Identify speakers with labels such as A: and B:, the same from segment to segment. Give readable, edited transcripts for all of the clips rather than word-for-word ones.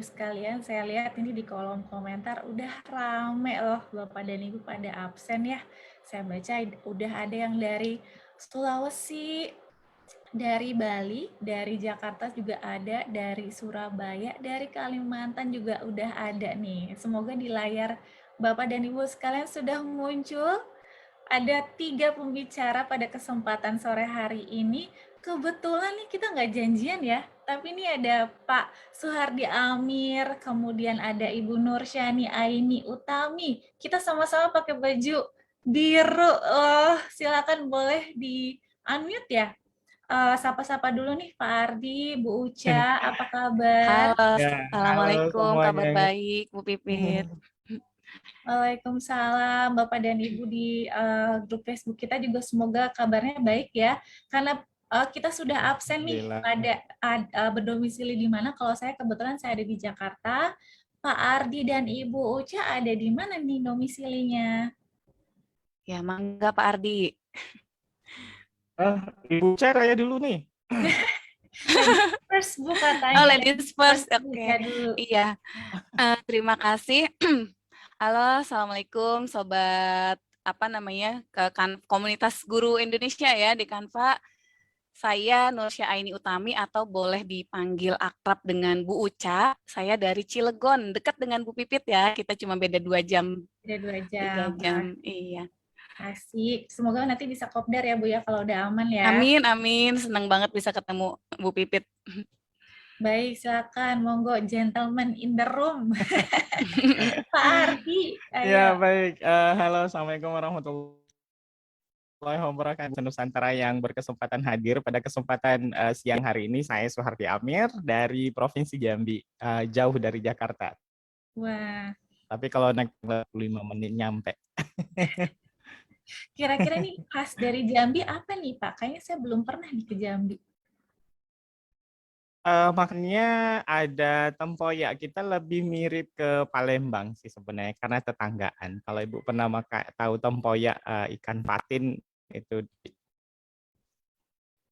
A: sekalian, saya lihat ini di kolom komentar udah rame loh Bapak dan Ibu pada absen ya. Saya baca udah ada yang dari Sulawesi, dari Bali, dari Jakarta juga ada, dari Surabaya, dari Kalimantan juga udah ada nih. Semoga di layar Bapak dan Ibu sekalian sudah muncul. Ada 3 pembicara pada kesempatan sore hari ini. Kebetulan nih kita nggak janjian ya, tapi ini ada Pak Suhardi Amir, kemudian ada Ibu Nursyani Aini Utami. Kita sama-sama pakai baju biru. Silakan boleh di-unmute ya. Sapa-sapa dulu nih Pak Ardi, Bu Uca, apa kabar?
B: Halo,
C: Ya, halo
B: Assalamualaikum, kabar
C: semuanya.
B: baik, Bu Pipit.
A: Waalaikumsalam Bapak dan Ibu di grup Facebook kita juga semoga kabarnya baik ya. Karena kita sudah absen nih
C: Alhamdulillah.
A: pada berdomisili di mana. Kalau saya kebetulan saya ada di Jakarta. Pak Ardi dan Ibu Uca ada di mana nih domisilinya?
B: Ya, mangga Pak Ardi.
C: Ibu saya dulu nih.
A: First Bu katanya.
B: Oh, ladies first, oke.
A: Buka dulu.
B: Iya, terima kasih. Halo, Assalamualaikum Sobat, komunitas guru Indonesia ya di Canva. Saya Nursya Aini Utami atau boleh dipanggil akrab dengan Bu Uca. Saya dari Cilegon, dekat dengan Bu Pipit ya. Kita cuma beda 2 jam.
A: Beda 2
B: 3
A: jam.
B: jam, iya.
A: Asik. Semoga nanti bisa kopdar ya Bu ya kalau udah aman ya.
B: Amin, amin. Senang banget bisa ketemu Bu Pipit.
A: Baik, silakan. Monggo, gentleman in the room. Pak Ardi,
C: Ya,
A: ayo.
C: baik. Halo, Assalamualaikum warahmatullahi wabarakatuh. Nusantara yang berkesempatan hadir pada kesempatan siang hari ini. Saya Suhardi Amir dari Provinsi Jambi, jauh dari Jakarta.
A: Wah,
C: Tapi kalau naik 5 menit nyampe.
A: kira-kira nih khas dari Jambi apa nih Pak? Kayaknya saya belum pernah nih ke Jambi.
C: Makanya ada tempoyak, kita lebih mirip ke Palembang sih sebenarnya karena tetanggaan. Kalau Ibu pernah tahu tempoyak ikan patin itu.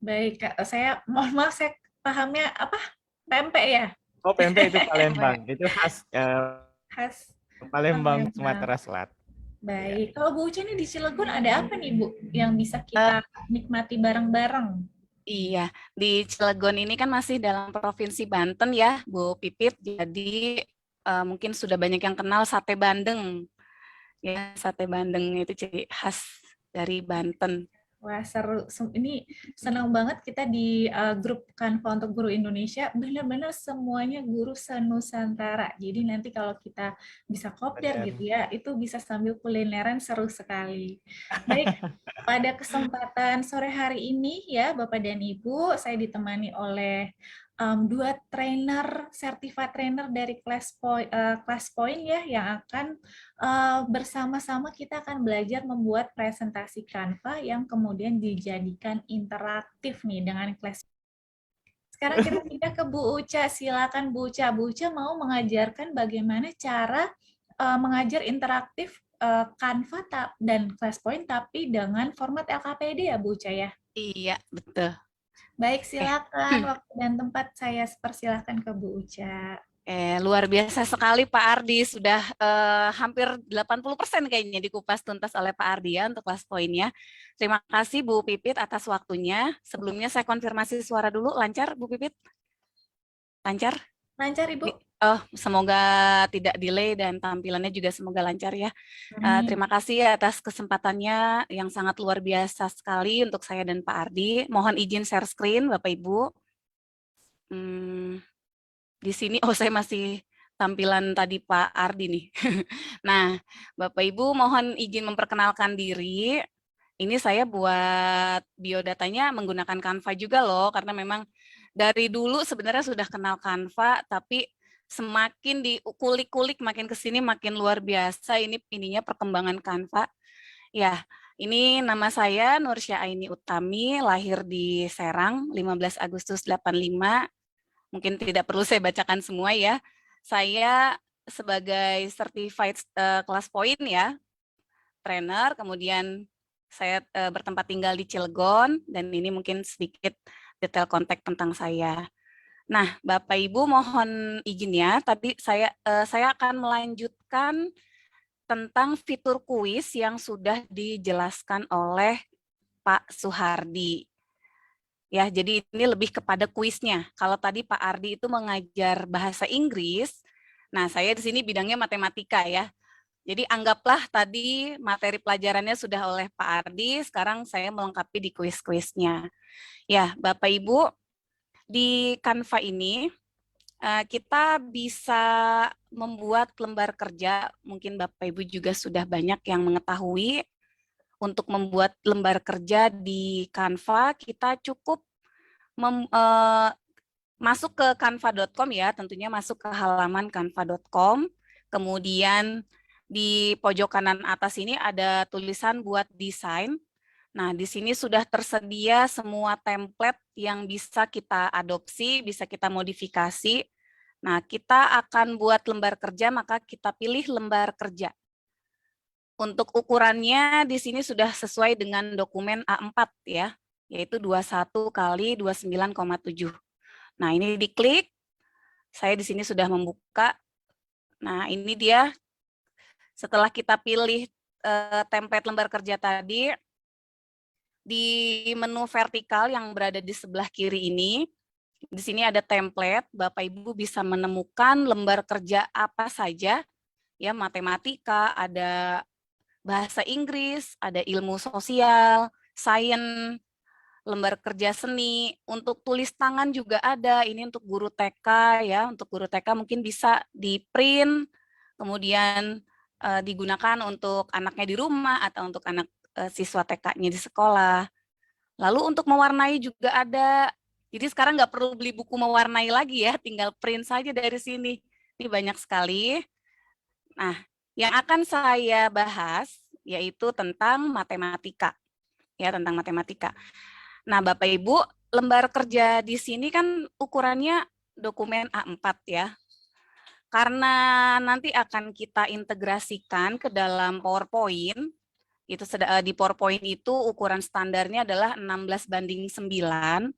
A: Baik, Kak. Saya mohon maaf saya pahamnya apa? Pempek ya?
C: Oh, pempek itu Palembang. Itu khas
A: Khas
C: Palembang,
A: Palembang.
C: Sumatera Selatan.
A: Baik. Kalau Bu Uca nih di Cilegon ada apa nih Bu yang bisa kita nikmati bareng-bareng?
B: Iya, di Cilegon ini kan masih dalam Provinsi Banten ya, Bu Pipit. Jadi mungkin sudah banyak yang kenal sate bandeng. Ya, sate bandeng itu ciri khas dari Banten.
A: Wah, seru. Ini senang banget kita di grup Canva untuk Guru Indonesia. Benar-benar semuanya guru se-Nusantara. Jadi nanti kalau kita bisa kopdar
C: Benar.
A: gitu ya, itu bisa sambil kulineran seru sekali. Baik, pada kesempatan sore hari ini ya Bapak dan Ibu, saya ditemani oleh 2 trainer, certified trainer dari Class Point ya, yang akan bersama-sama kita akan belajar membuat presentasi Canva yang kemudian dijadikan interaktif nih dengan kelas. Sekarang kita pindah ke Bu Uca, silakan Bu Uca. Bu Uca mau mengajarkan bagaimana cara mengajar interaktif Canva dan ClassPoint tapi dengan format LKPD ya Bu Uca ya.
B: Iya, betul.
A: Baik, silakan waktu dan tempat saya persilahkan ke Bu Uca.
B: Luar biasa sekali Pak Ardi, sudah hampir 80% kayaknya dikupas tuntas oleh Pak Ardi ya untuk kelas poinnya. Terima kasih Bu Pipit atas waktunya. Sebelumnya saya konfirmasi suara dulu, lancar Bu Pipit? Lancar?
A: Lancar Ibu?
B: Semoga tidak delay dan tampilannya juga semoga lancar ya. Terima kasih atas kesempatannya yang sangat luar biasa sekali untuk saya dan Pak Ardi. Mohon izin share screen Bapak Ibu. Di sini, saya masih tampilan tadi Pak Ardi nih. Nah, Bapak Ibu mohon izin memperkenalkan diri. Ini saya buat biodatanya menggunakan Canva juga loh, karena memang dari dulu sebenarnya sudah kenal Canva, tapi semakin dikulik-kulik makin ke sini makin luar biasa ininya perkembangan Canva. Ya, ini nama saya Nursya Aini Utami, lahir di Serang 15 Agustus 85. Mungkin tidak perlu saya bacakan semua ya. Saya sebagai certified class point ya, trainer, kemudian saya bertempat tinggal di Cilegon, dan ini mungkin sedikit detail kontak tentang saya. Nah, Bapak Ibu mohon izin ya, tadi saya akan melanjutkan tentang fitur kuis yang sudah dijelaskan oleh Pak Suhardi. Ya, jadi ini lebih kepada kuisnya. Kalau tadi Pak Ardi itu mengajar bahasa Inggris, nah saya di sini bidangnya matematika ya. Jadi anggaplah tadi materi pelajarannya sudah oleh Pak Ardi, sekarang saya melengkapi di kuis-kuisnya. Ya, Bapak Ibu, di Canva ini kita bisa membuat lembar kerja, mungkin Bapak Ibu juga sudah banyak yang mengetahui, untuk membuat lembar kerja di Canva, kita cukup masuk ke canva.com ya, tentunya masuk ke halaman canva.com, kemudian di pojok kanan atas ini ada tulisan buat desain. Nah, di sini sudah tersedia semua template yang bisa kita adopsi, bisa kita modifikasi. Nah, kita akan buat lembar kerja, maka kita pilih lembar kerja. Untuk ukurannya di sini sudah sesuai dengan dokumen A4 ya, yaitu 21 kali 29,7. Nah, ini diklik. Saya di sini sudah membuka. Nah, ini dia setelah kita pilih template lembar kerja tadi, di menu vertikal yang berada di sebelah kiri ini, di sini ada template, Bapak Ibu bisa menemukan lembar kerja apa saja, ya matematika, ada bahasa Inggris, ada ilmu sosial, sains, lembar kerja seni, untuk tulis tangan juga ada, ini untuk guru TK ya, untuk guru TK mungkin bisa di print, kemudian digunakan untuk anaknya di rumah atau untuk anak siswa TK-nya di sekolah. Lalu untuk mewarnai juga ada. Jadi sekarang nggak perlu beli buku mewarnai lagi ya, tinggal print saja dari sini. Ini banyak sekali. Nah, yang akan saya bahas yaitu tentang matematika. Ya, tentang matematika. Nah, Bapak Ibu, lembar kerja di sini kan ukurannya dokumen A4 ya. Karena nanti akan kita integrasikan ke dalam PowerPoint, itu di PowerPoint itu ukuran standarnya adalah 16:9.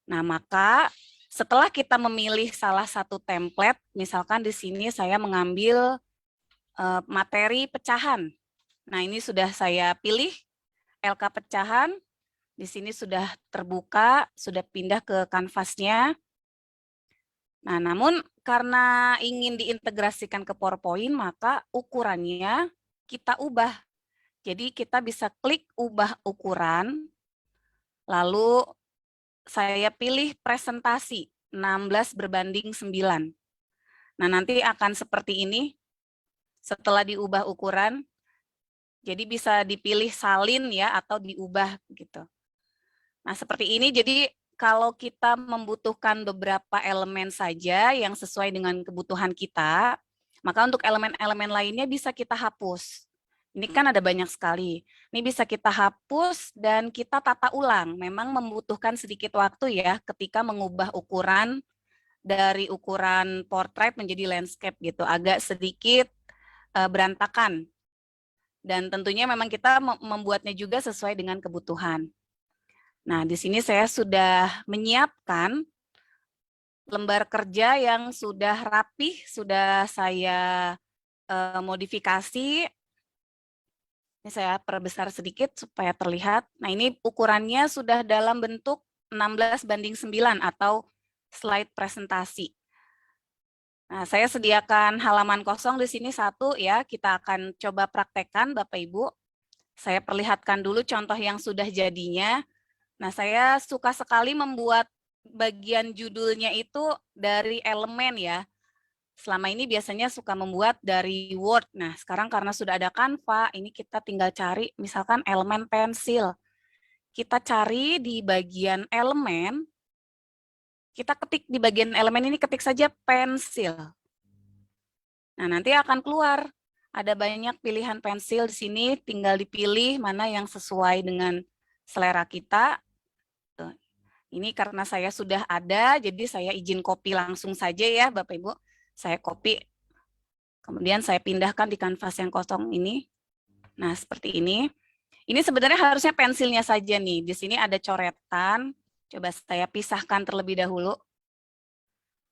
B: Nah, maka setelah kita memilih salah satu template, misalkan di sini saya mengambil materi pecahan. Nah, ini sudah saya pilih LK pecahan. Di sini sudah terbuka, sudah pindah ke kanvasnya. Nah, namun karena ingin diintegrasikan ke PowerPoint, maka ukurannya kita ubah. Jadi kita bisa klik ubah ukuran, lalu saya pilih presentasi 16:9. Nah, nanti akan seperti ini setelah diubah ukuran. Jadi bisa dipilih salin ya atau diubah gitu. Nah, seperti ini jadi kalau kita membutuhkan beberapa elemen saja yang sesuai dengan kebutuhan kita, maka untuk elemen-elemen lainnya bisa kita hapus. Ini kan ada banyak sekali. Ini bisa kita hapus dan kita tata ulang. Memang membutuhkan sedikit waktu ya ketika mengubah ukuran dari ukuran portrait menjadi landscape gitu. Agak sedikit berantakan. Dan tentunya memang kita membuatnya juga sesuai dengan kebutuhan. Nah, di sini saya sudah menyiapkan lembar kerja yang sudah rapih, sudah saya modifikasi. Ini saya perbesar sedikit supaya terlihat. Nah, ini ukurannya sudah dalam bentuk 16:9 atau slide presentasi. Nah, saya sediakan halaman kosong di sini satu ya, kita akan coba praktekkan Bapak Ibu. Saya perlihatkan dulu contoh yang sudah jadinya. Nah, saya suka sekali membuat bagian judulnya itu dari elemen ya. Selama ini biasanya suka membuat dari Word. Nah, sekarang karena sudah ada Canva, ini kita tinggal cari misalkan elemen pensil. Kita cari di bagian elemen, kita ketik di bagian elemen ini, ketik saja pensil. Nah, nanti akan keluar. Ada banyak pilihan pensil di sini, tinggal dipilih mana yang sesuai dengan selera kita. Ini karena saya sudah ada, jadi saya izin copy langsung saja ya Bapak Ibu. Saya copy, kemudian saya pindahkan di kanvas yang kosong ini. Nah, seperti ini. Ini sebenarnya harusnya pensilnya saja nih. Di sini ada coretan. Coba saya pisahkan terlebih dahulu.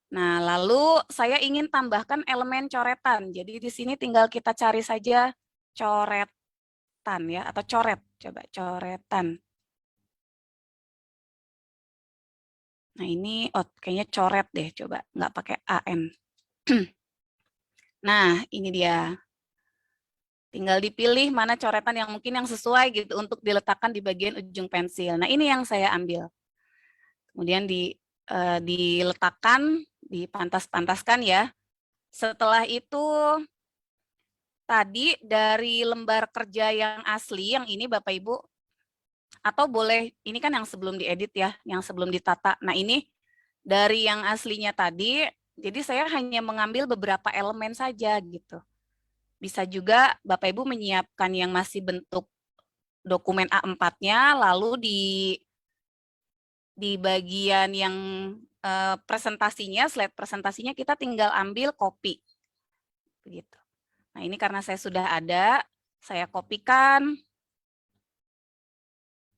B: Nah, lalu saya ingin tambahkan elemen coretan. Jadi di sini tinggal kita cari saja coretan ya, atau coret. Coba coretan. Nah, ini kayaknya coret deh, coba nggak pakai AN. Nah, ini dia. Tinggal dipilih mana coretan yang mungkin yang sesuai gitu untuk diletakkan di bagian ujung pensil. Nah, ini yang saya ambil. Kemudian diletakkan, dipantas-pantaskan ya. Setelah itu tadi dari lembar kerja yang asli, yang ini Bapak Ibu, atau boleh, ini kan yang sebelum diedit ya, yang sebelum ditata. Nah, ini dari yang aslinya tadi, jadi saya hanya mengambil beberapa elemen saja gitu. Bisa juga Bapak Ibu menyiapkan yang masih bentuk dokumen A4-nya, lalu di bagian yang presentasinya, slide presentasinya kita tinggal ambil copy. Begitu. Nah, ini karena saya sudah ada, saya kopikan.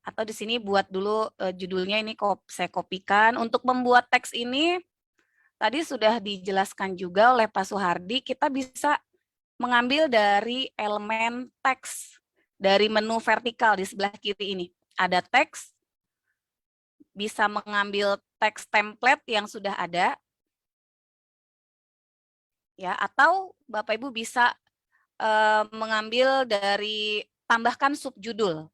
B: Atau di sini buat dulu judulnya ini saya kopikan. Untuk membuat teks ini, tadi sudah dijelaskan juga oleh Pak Suhardi, kita bisa mengambil dari elemen teks dari menu vertikal di sebelah kiri ini. Ada teks, bisa mengambil teks template yang sudah ada, ya, atau Bapak Ibu bisa mengambil dari tambahkan subjudul.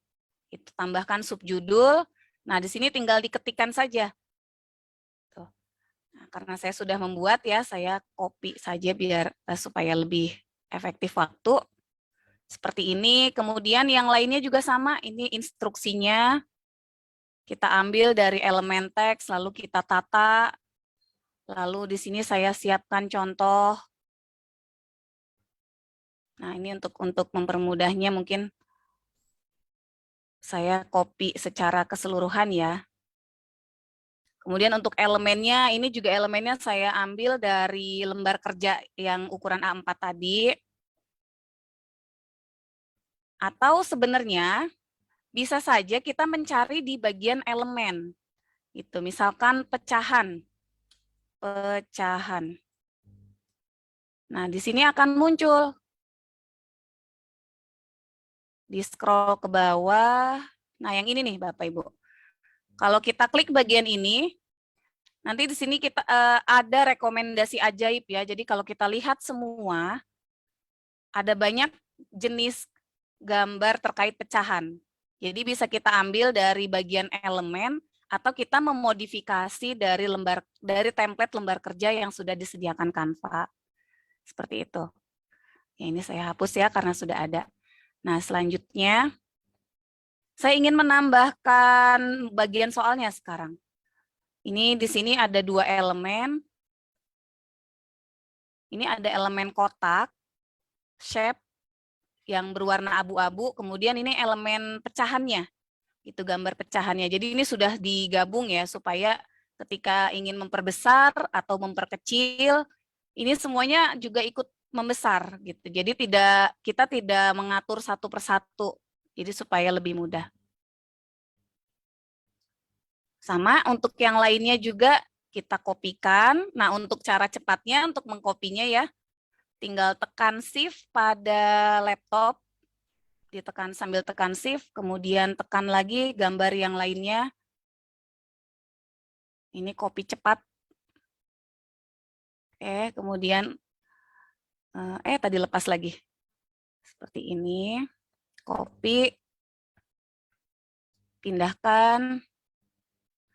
B: Itu tambahkan subjudul. Nah, di sini tinggal diketikkan saja. Tuh. Nah, karena saya sudah membuat ya, saya copy saja biar supaya lebih efektif waktu. Seperti ini. Kemudian yang lainnya juga sama. Ini instruksinya. Kita ambil dari elemen teks, lalu kita tata. Lalu di sini saya siapkan contoh. Nah, ini untuk mempermudahnya mungkin saya copy secara keseluruhan ya. Kemudian untuk elemennya, ini juga elemennya saya ambil dari lembar kerja yang ukuran A4 tadi. Atau sebenarnya bisa saja kita mencari di bagian elemen. Itu misalkan pecahan. Pecahan. Nah, di sini akan muncul. Di scroll ke bawah. Nah, yang ini nih Bapak Ibu. Kalau kita klik bagian ini, nanti di sini kita ada rekomendasi ajaib ya. Jadi kalau kita lihat semua, ada banyak jenis gambar terkait pecahan. Jadi bisa kita ambil dari bagian elemen atau kita memodifikasi dari template lembar kerja yang sudah disediakan Canva. Seperti itu. Ya, ini saya hapus ya karena sudah ada. Nah, selanjutnya saya ingin menambahkan bagian soalnya sekarang. Ini di sini ada 2 elemen. Ini ada elemen kotak, shape, yang berwarna abu-abu, kemudian ini elemen pecahannya, itu gambar pecahannya. Jadi ini sudah digabung ya, supaya ketika ingin memperbesar atau memperkecil, ini semuanya juga ikut membesar gitu. Jadi kita tidak mengatur satu persatu, jadi supaya lebih mudah. Sama untuk yang lainnya juga kita kopikan. Nah, untuk cara cepatnya, untuk mengkopinya ya, tinggal tekan Shift pada laptop, ditekan sambil tekan Shift, kemudian tekan lagi gambar yang lainnya. Ini copy cepat. Kemudian, tadi lepas lagi. Seperti ini, copy, pindahkan.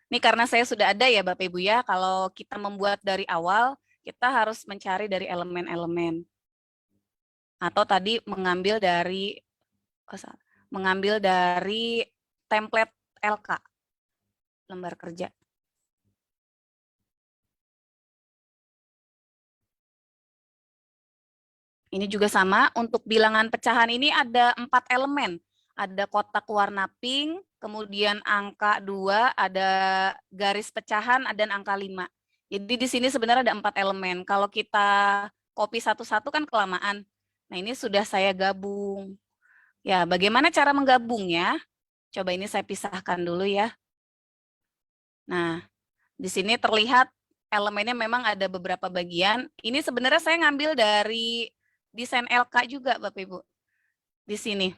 B: Ini karena saya sudah ada ya Bapak Ibu ya, kalau kita membuat dari awal, kita harus mencari dari elemen-elemen. Atau tadi mengambil dari template LK, lembar kerja. Ini juga sama, untuk bilangan pecahan ini ada 4 elemen. Ada kotak warna pink, kemudian angka 2, ada garis pecahan, dan angka 5. Jadi di sini sebenarnya ada 4 elemen. Kalau kita copy satu-satu kan kelamaan. Nah, ini sudah saya gabung. Ya, bagaimana cara menggabungnya? Coba ini saya pisahkan dulu ya. Nah, di sini terlihat elemennya memang ada beberapa bagian. Ini sebenarnya saya ngambil dari desain LK juga, Bapak Ibu. Di sini.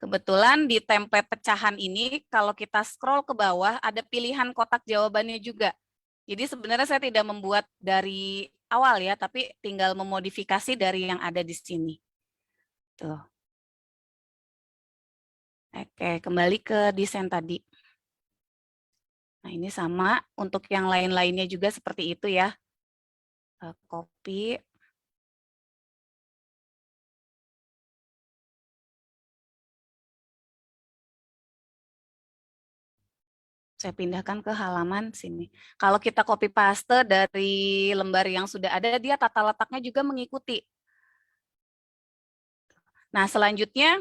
B: Kebetulan di template pecahan ini, kalau kita scroll ke bawah, ada pilihan kotak jawabannya juga. Jadi sebenarnya saya tidak membuat dari awal ya, tapi tinggal memodifikasi dari yang ada di sini. Tuh. Oke, kembali ke desain tadi. Nah, ini sama untuk yang lain-lainnya juga seperti itu ya. Copy. Saya pindahkan ke halaman sini. Kalau kita copy paste dari lembar yang sudah ada, dia tata letaknya juga mengikuti. Nah, selanjutnya,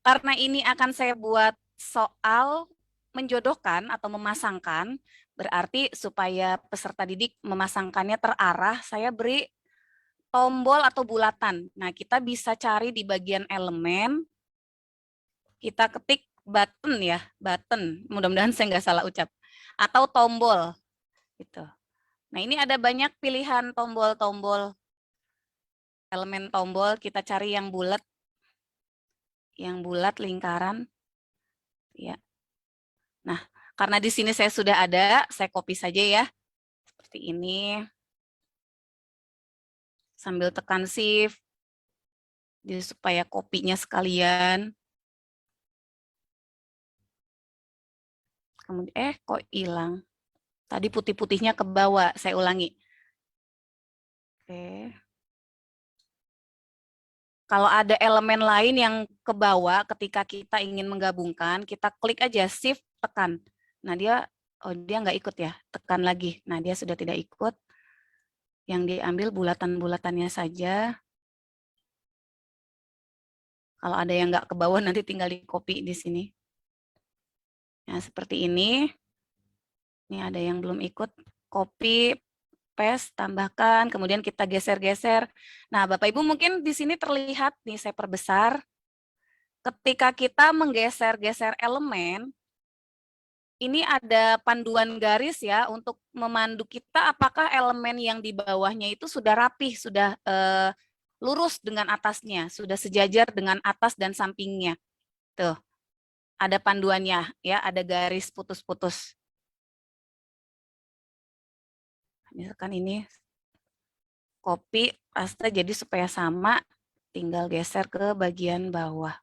B: karena ini akan saya buat soal menjodohkan atau memasangkan, berarti supaya peserta didik memasangkannya terarah, saya beri tombol atau bulatan. Nah, kita bisa cari di bagian elemen, kita ketik button ya, button. Mudah-mudahan saya nggak salah ucap. Atau tombol, gitu. Nah, ini ada banyak pilihan tombol-tombol, elemen tombol. Kita cari yang bulat lingkaran. Ya. Nah, karena di sini saya sudah ada, saya copy saja ya. Seperti ini. Sambil tekan shift. Jadi supaya kopinya sekalian. Kemudian, kok hilang? Tadi putih-putihnya ke bawah, saya ulangi. Oke. Kalau ada elemen lain yang ke bawah ketika kita ingin menggabungkan, kita klik aja shift tekan. Nah, dia nggak ikut ya, tekan lagi. Nah, dia sudah tidak ikut. Yang diambil bulatan-bulatannya saja. Kalau ada yang nggak ke bawah nanti tinggal di copy di sini. Nah, seperti ini. Ini ada yang belum ikut. Copy, paste, tambahkan, kemudian kita geser-geser. Nah, Bapak Ibu mungkin di sini terlihat nih saya perbesar. Ketika kita menggeser-geser elemen, ini ada panduan garis ya untuk memandu kita apakah elemen yang di bawahnya itu sudah rapih, sudah lurus dengan atasnya, sudah sejajar dengan atas dan sampingnya. Tuh, ada panduannya ya, ada garis putus-putus. Misalkan ini copy, paste jadi supaya sama, tinggal geser ke bagian bawah.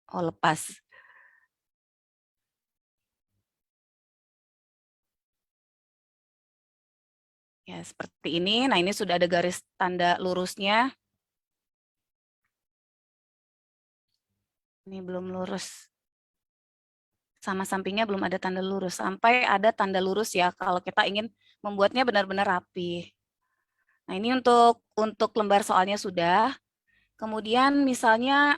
B: Oh, lepas. Ya, seperti ini. Nah, ini sudah ada garis tanda lurusnya. Ini belum lurus. Sama sampingnya belum ada tanda lurus. Sampai ada tanda lurus ya kalau kita ingin membuatnya benar-benar rapi. Nah, ini untuk lembar soalnya sudah. Kemudian misalnya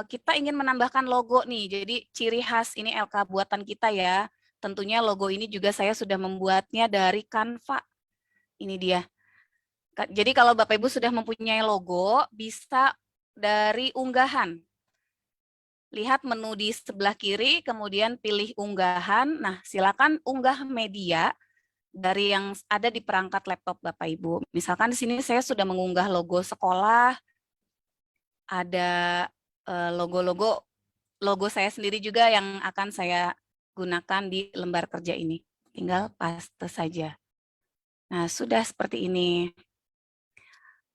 B: kita ingin menambahkan logo nih. Jadi ciri khas ini LK buatan kita ya. Tentunya logo ini juga saya sudah membuatnya dari Canva. Ini dia. Jadi kalau Bapak Ibu sudah mempunyai logo, bisa dari unggahan. Lihat menu di sebelah kiri, kemudian pilih unggahan. Nah, silakan unggah media dari yang ada di perangkat laptop Bapak Ibu. Misalkan di sini saya sudah mengunggah logo sekolah, ada logo saya sendiri juga yang akan saya gunakan di lembar kerja ini. Tinggal paste saja. Nah, sudah seperti ini.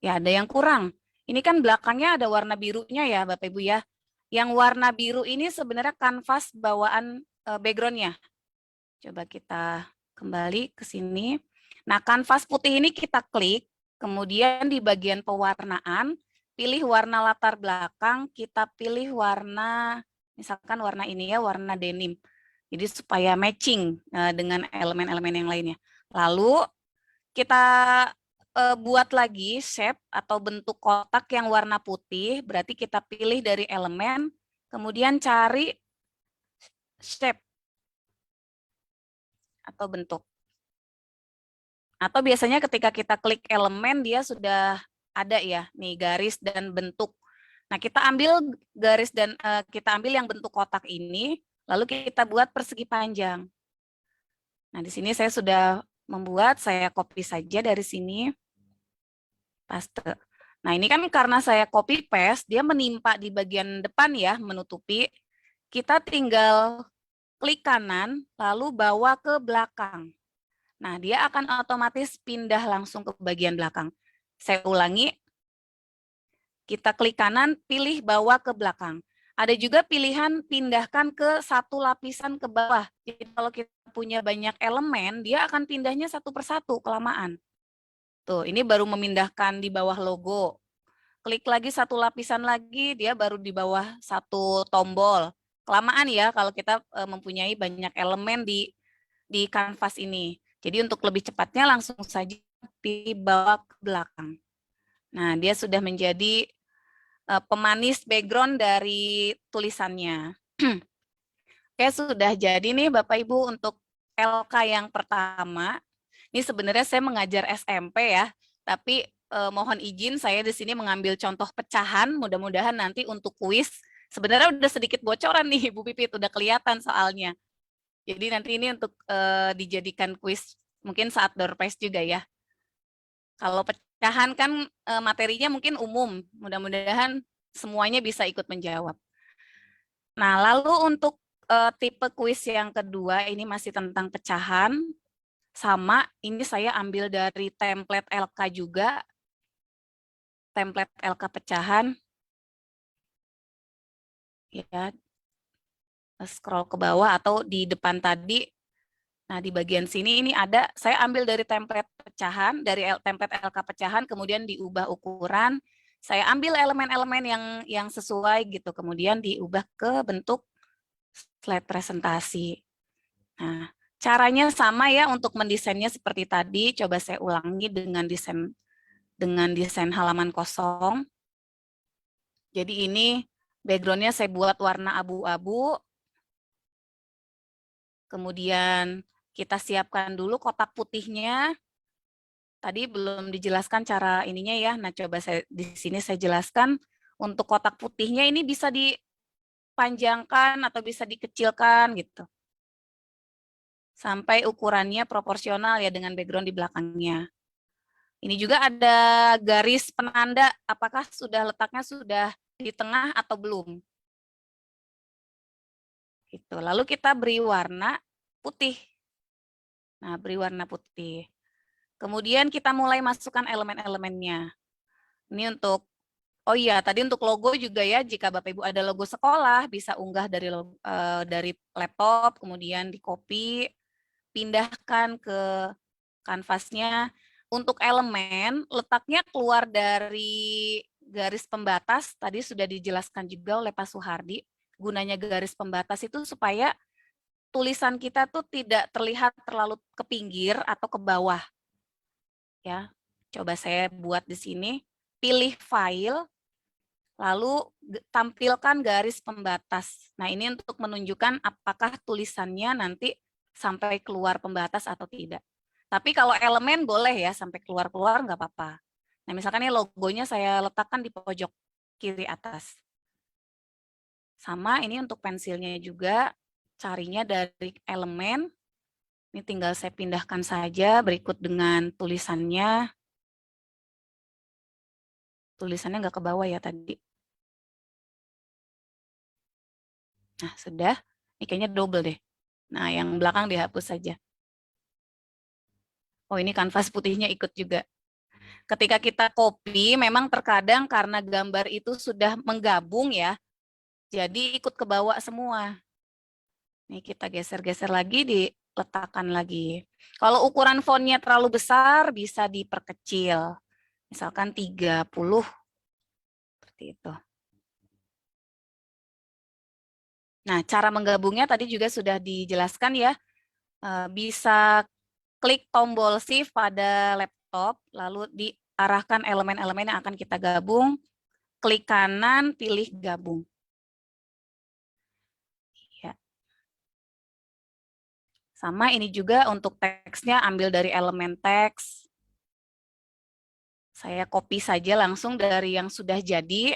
B: Ya, ada yang kurang. Ini kan belakangnya ada warna birunya ya, Bapak Ibu ya. Yang warna biru ini sebenarnya kanvas bawaan background-nya. Coba kita kembali ke sini. Nah, kanvas putih ini kita klik, kemudian di bagian pewarnaan, pilih warna latar belakang, kita pilih warna, misalkan warna ini ya, warna denim. Jadi supaya matching dengan elemen-elemen yang lainnya. Lalu kita buat lagi shape atau bentuk kotak yang warna putih, berarti kita pilih dari elemen, kemudian cari shape atau bentuk. Atau biasanya ketika kita klik elemen, dia sudah ada ya, nih garis dan bentuk. Nah, kita ambil garis dan kita ambil yang bentuk kotak ini, lalu kita buat persegi panjang. Nah, di sini saya sudah membuat, saya copy saja dari sini, paste. Nah, ini kan karena saya copy paste, dia menimpa di bagian depan ya, menutupi. Kita tinggal klik kanan, lalu bawa ke belakang. Nah, dia akan otomatis pindah langsung ke bagian belakang. Saya ulangi, kita klik kanan, pilih bawa ke belakang. Ada juga pilihan pindahkan ke satu lapisan ke bawah. Jadi kalau kita punya banyak elemen, dia akan pindahnya satu persatu, kelamaan. Tuh, ini baru memindahkan di bawah logo. Klik lagi satu lapisan lagi, dia baru di bawah satu tombol. Kelamaan ya kalau kita mempunyai banyak elemen di kanvas ini. Jadi untuk lebih cepatnya langsung saja dibawa ke belakang. Nah, dia sudah menjadi pemanis background dari tulisannya. Oke, sudah jadi nih Bapak Ibu untuk LK yang pertama. Ini sebenarnya saya mengajar SMP ya, tapi mohon izin saya di sini mengambil contoh pecahan, mudah-mudahan nanti untuk kuis, sebenarnya udah sedikit bocoran nih Bu Pipit, udah kelihatan soalnya. Jadi nanti ini untuk dijadikan kuis mungkin saat door prize juga ya. Kalau pecahan kan materinya mungkin umum, mudah-mudahan semuanya bisa ikut menjawab. Nah, lalu untuk tipe kuis yang kedua ini masih tentang pecahan. Sama, ini saya ambil dari template LK juga. Template LK pecahan. Ya, scroll ke bawah atau di depan tadi. Nah, di bagian sini ini ada, saya ambil dari template pecahan, dari template LK pecahan, kemudian diubah ukuran. Saya ambil elemen-elemen yang sesuai gitu, kemudian diubah ke bentuk slide presentasi. Nah, caranya sama ya untuk mendesainnya seperti tadi. Coba saya ulangi dengan desain halaman kosong. Jadi ini background-nya saya buat warna abu-abu. Kemudian kita siapkan dulu kotak putihnya. Tadi belum dijelaskan cara ininya ya. Nah, coba di sini saya jelaskan. Untuk kotak putihnya ini bisa dipanjangkan atau bisa dikecilkan gitu. Sampai ukurannya proporsional ya dengan background di belakangnya. Ini juga ada garis penanda apakah letaknya sudah di tengah atau belum. Gitu. Lalu kita beri warna putih. Nah, beri warna putih. Kemudian kita mulai masukkan elemen-elemennya. Ini untuk, oh iya, tadi untuk logo juga ya, jika Bapak Ibu ada logo sekolah, bisa unggah dari laptop, kemudian di copy, pindahkan ke kanvasnya. Untuk elemen, letaknya keluar dari garis pembatas, tadi sudah dijelaskan juga oleh Pak Suhardi, gunanya garis pembatas itu supaya tulisan kita tuh tidak terlihat terlalu ke pinggir atau ke bawah. Ya, coba saya buat di sini, pilih file, lalu tampilkan garis pembatas. Nah, ini untuk menunjukkan apakah tulisannya nanti sampai keluar pembatas atau tidak. Tapi kalau elemen boleh ya, sampai keluar-keluar nggak apa-apa. Nah, misalkan ini logonya saya letakkan di pojok kiri atas. Sama ini untuk pensilnya juga, carinya dari elemen. Ini tinggal saya pindahkan saja berikut dengan tulisannya. Tulisannya nggak ke bawah ya tadi. Nah, sudah. Ini kayaknya double deh. Nah, yang belakang dihapus saja. Oh, ini kanvas putihnya ikut juga. Ketika kita copy, memang terkadang karena gambar itu sudah menggabung ya, jadi ikut ke bawah semua. Nih kita geser-geser lagi, diletakkan lagi. Kalau ukuran fontnya terlalu besar, bisa diperkecil. Misalkan 30, seperti itu. Nah, cara menggabungnya tadi juga sudah dijelaskan ya. Bisa klik tombol Shift pada laptop, lalu diarahkan elemen-elemen yang akan kita gabung. Klik kanan, pilih gabung. Ya. Sama ini juga untuk teksnya, ambil dari elemen teks. Saya copy saja langsung dari yang sudah jadi.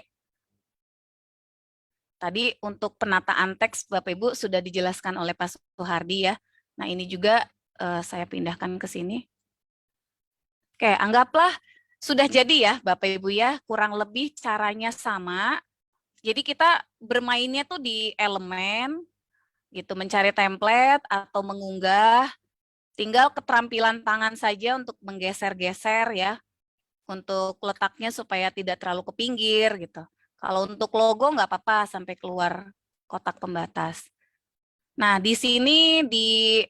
B: Tadi untuk penataan teks Bapak Ibu sudah dijelaskan oleh Pak Suhardi ya. Nah, ini juga saya pindahkan ke sini. Oke, anggaplah sudah jadi ya Bapak Ibu ya, kurang lebih caranya sama. Jadi kita bermainnya tuh di elemen, gitu, mencari template atau mengunggah, tinggal keterampilan tangan saja untuk menggeser-geser ya, untuk letaknya supaya tidak terlalu ke pinggir gitu. Kalau untuk logo nggak apa-apa sampai keluar kotak pembatas. Nah, di sini di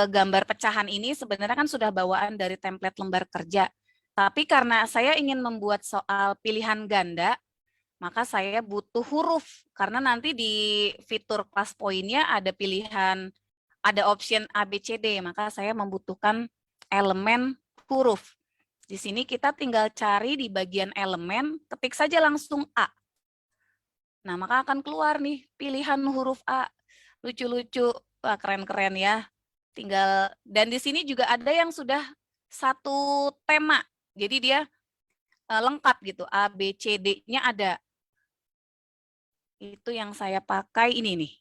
B: gambar pecahan ini sebenarnya kan sudah bawaan dari template lembar kerja. Tapi karena saya ingin membuat soal pilihan ganda, maka saya butuh huruf. Karena nanti di fitur class point-nya ada pilihan, ada option A, B, C, D. Maka saya membutuhkan elemen huruf. Di sini kita tinggal cari di bagian elemen, ketik saja langsung A. Nah, maka akan keluar nih pilihan huruf A. Lucu-lucu, wah keren-keren ya. Tinggal, dan di sini juga ada yang sudah satu tema. Jadi dia lengkap gitu, A, B, C, D-nya ada. Itu yang saya pakai ini nih.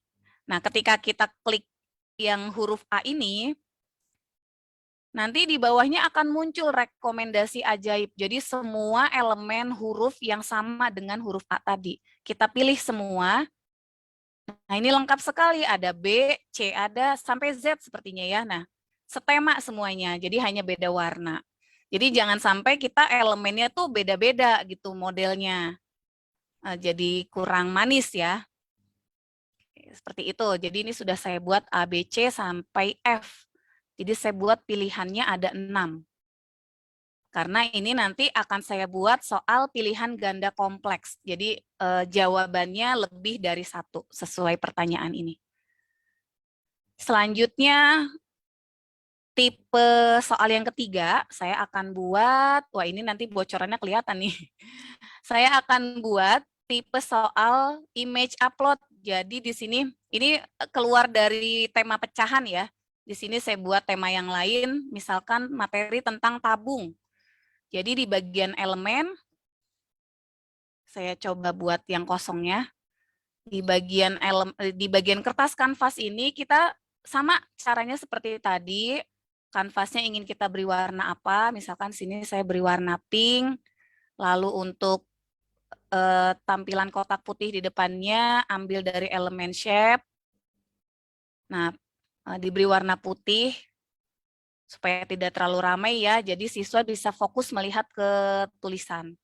B: Nah, ketika kita klik yang huruf A ini, nanti di bawahnya akan muncul rekomendasi ajaib. Jadi semua elemen huruf yang sama dengan huruf A tadi. Kita pilih semua. Nah, ini lengkap sekali. Ada B, C ada, sampai Z sepertinya ya. Nah, setema semuanya. Jadi hanya beda warna. Jadi jangan sampai kita elemennya tuh beda-beda gitu modelnya. Jadi kurang manis ya. Seperti itu. Jadi ini sudah saya buat A, B, C sampai F. Jadi saya buat pilihannya ada 6. Karena ini nanti akan saya buat soal pilihan ganda kompleks. Jadi jawabannya lebih dari 1 sesuai pertanyaan ini. Selanjutnya tipe soal yang ketiga, saya akan buat, wah ini nanti bocorannya kelihatan nih. Saya akan buat tipe soal image upload. Jadi di sini, ini keluar dari tema pecahan ya. Di sini saya buat tema yang lain, misalkan materi tentang tabung. Jadi di bagian elemen, saya coba buat yang kosongnya. Di bagian kertas kanvas ini kita sama caranya seperti tadi. Kanvasnya ingin kita beri warna apa, misalkan sini saya beri warna pink. Lalu untuk tampilan kotak putih di depannya ambil dari elemen shape. Nah, diberi warna putih supaya tidak terlalu ramai ya. Jadi siswa bisa fokus melihat ke tulisan.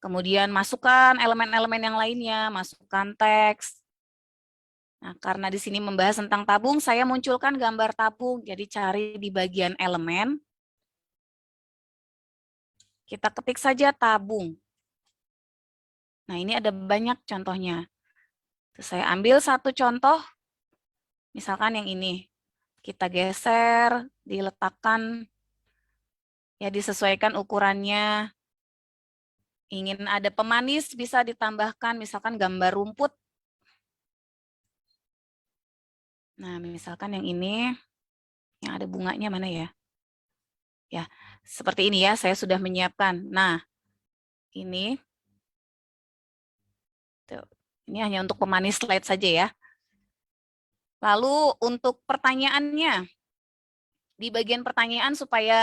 B: Kemudian masukkan elemen-elemen yang lainnya, masukkan teks. Nah, karena di sini membahas tentang tabung, saya munculkan gambar tabung. Jadi cari di bagian elemen. Kita ketik saja tabung. Nah, ini ada banyak contohnya. Saya ambil satu contoh, misalkan yang ini. Kita geser, diletakkan, ya disesuaikan ukurannya. Ingin ada pemanis, bisa ditambahkan misalkan gambar rumput. Nah, misalkan yang ini, yang ada bunganya mana ya? Ya, seperti ini ya, saya sudah menyiapkan. Nah, ini. Tuh, ini hanya untuk pemanis slide saja ya. Lalu untuk pertanyaannya, di bagian pertanyaan supaya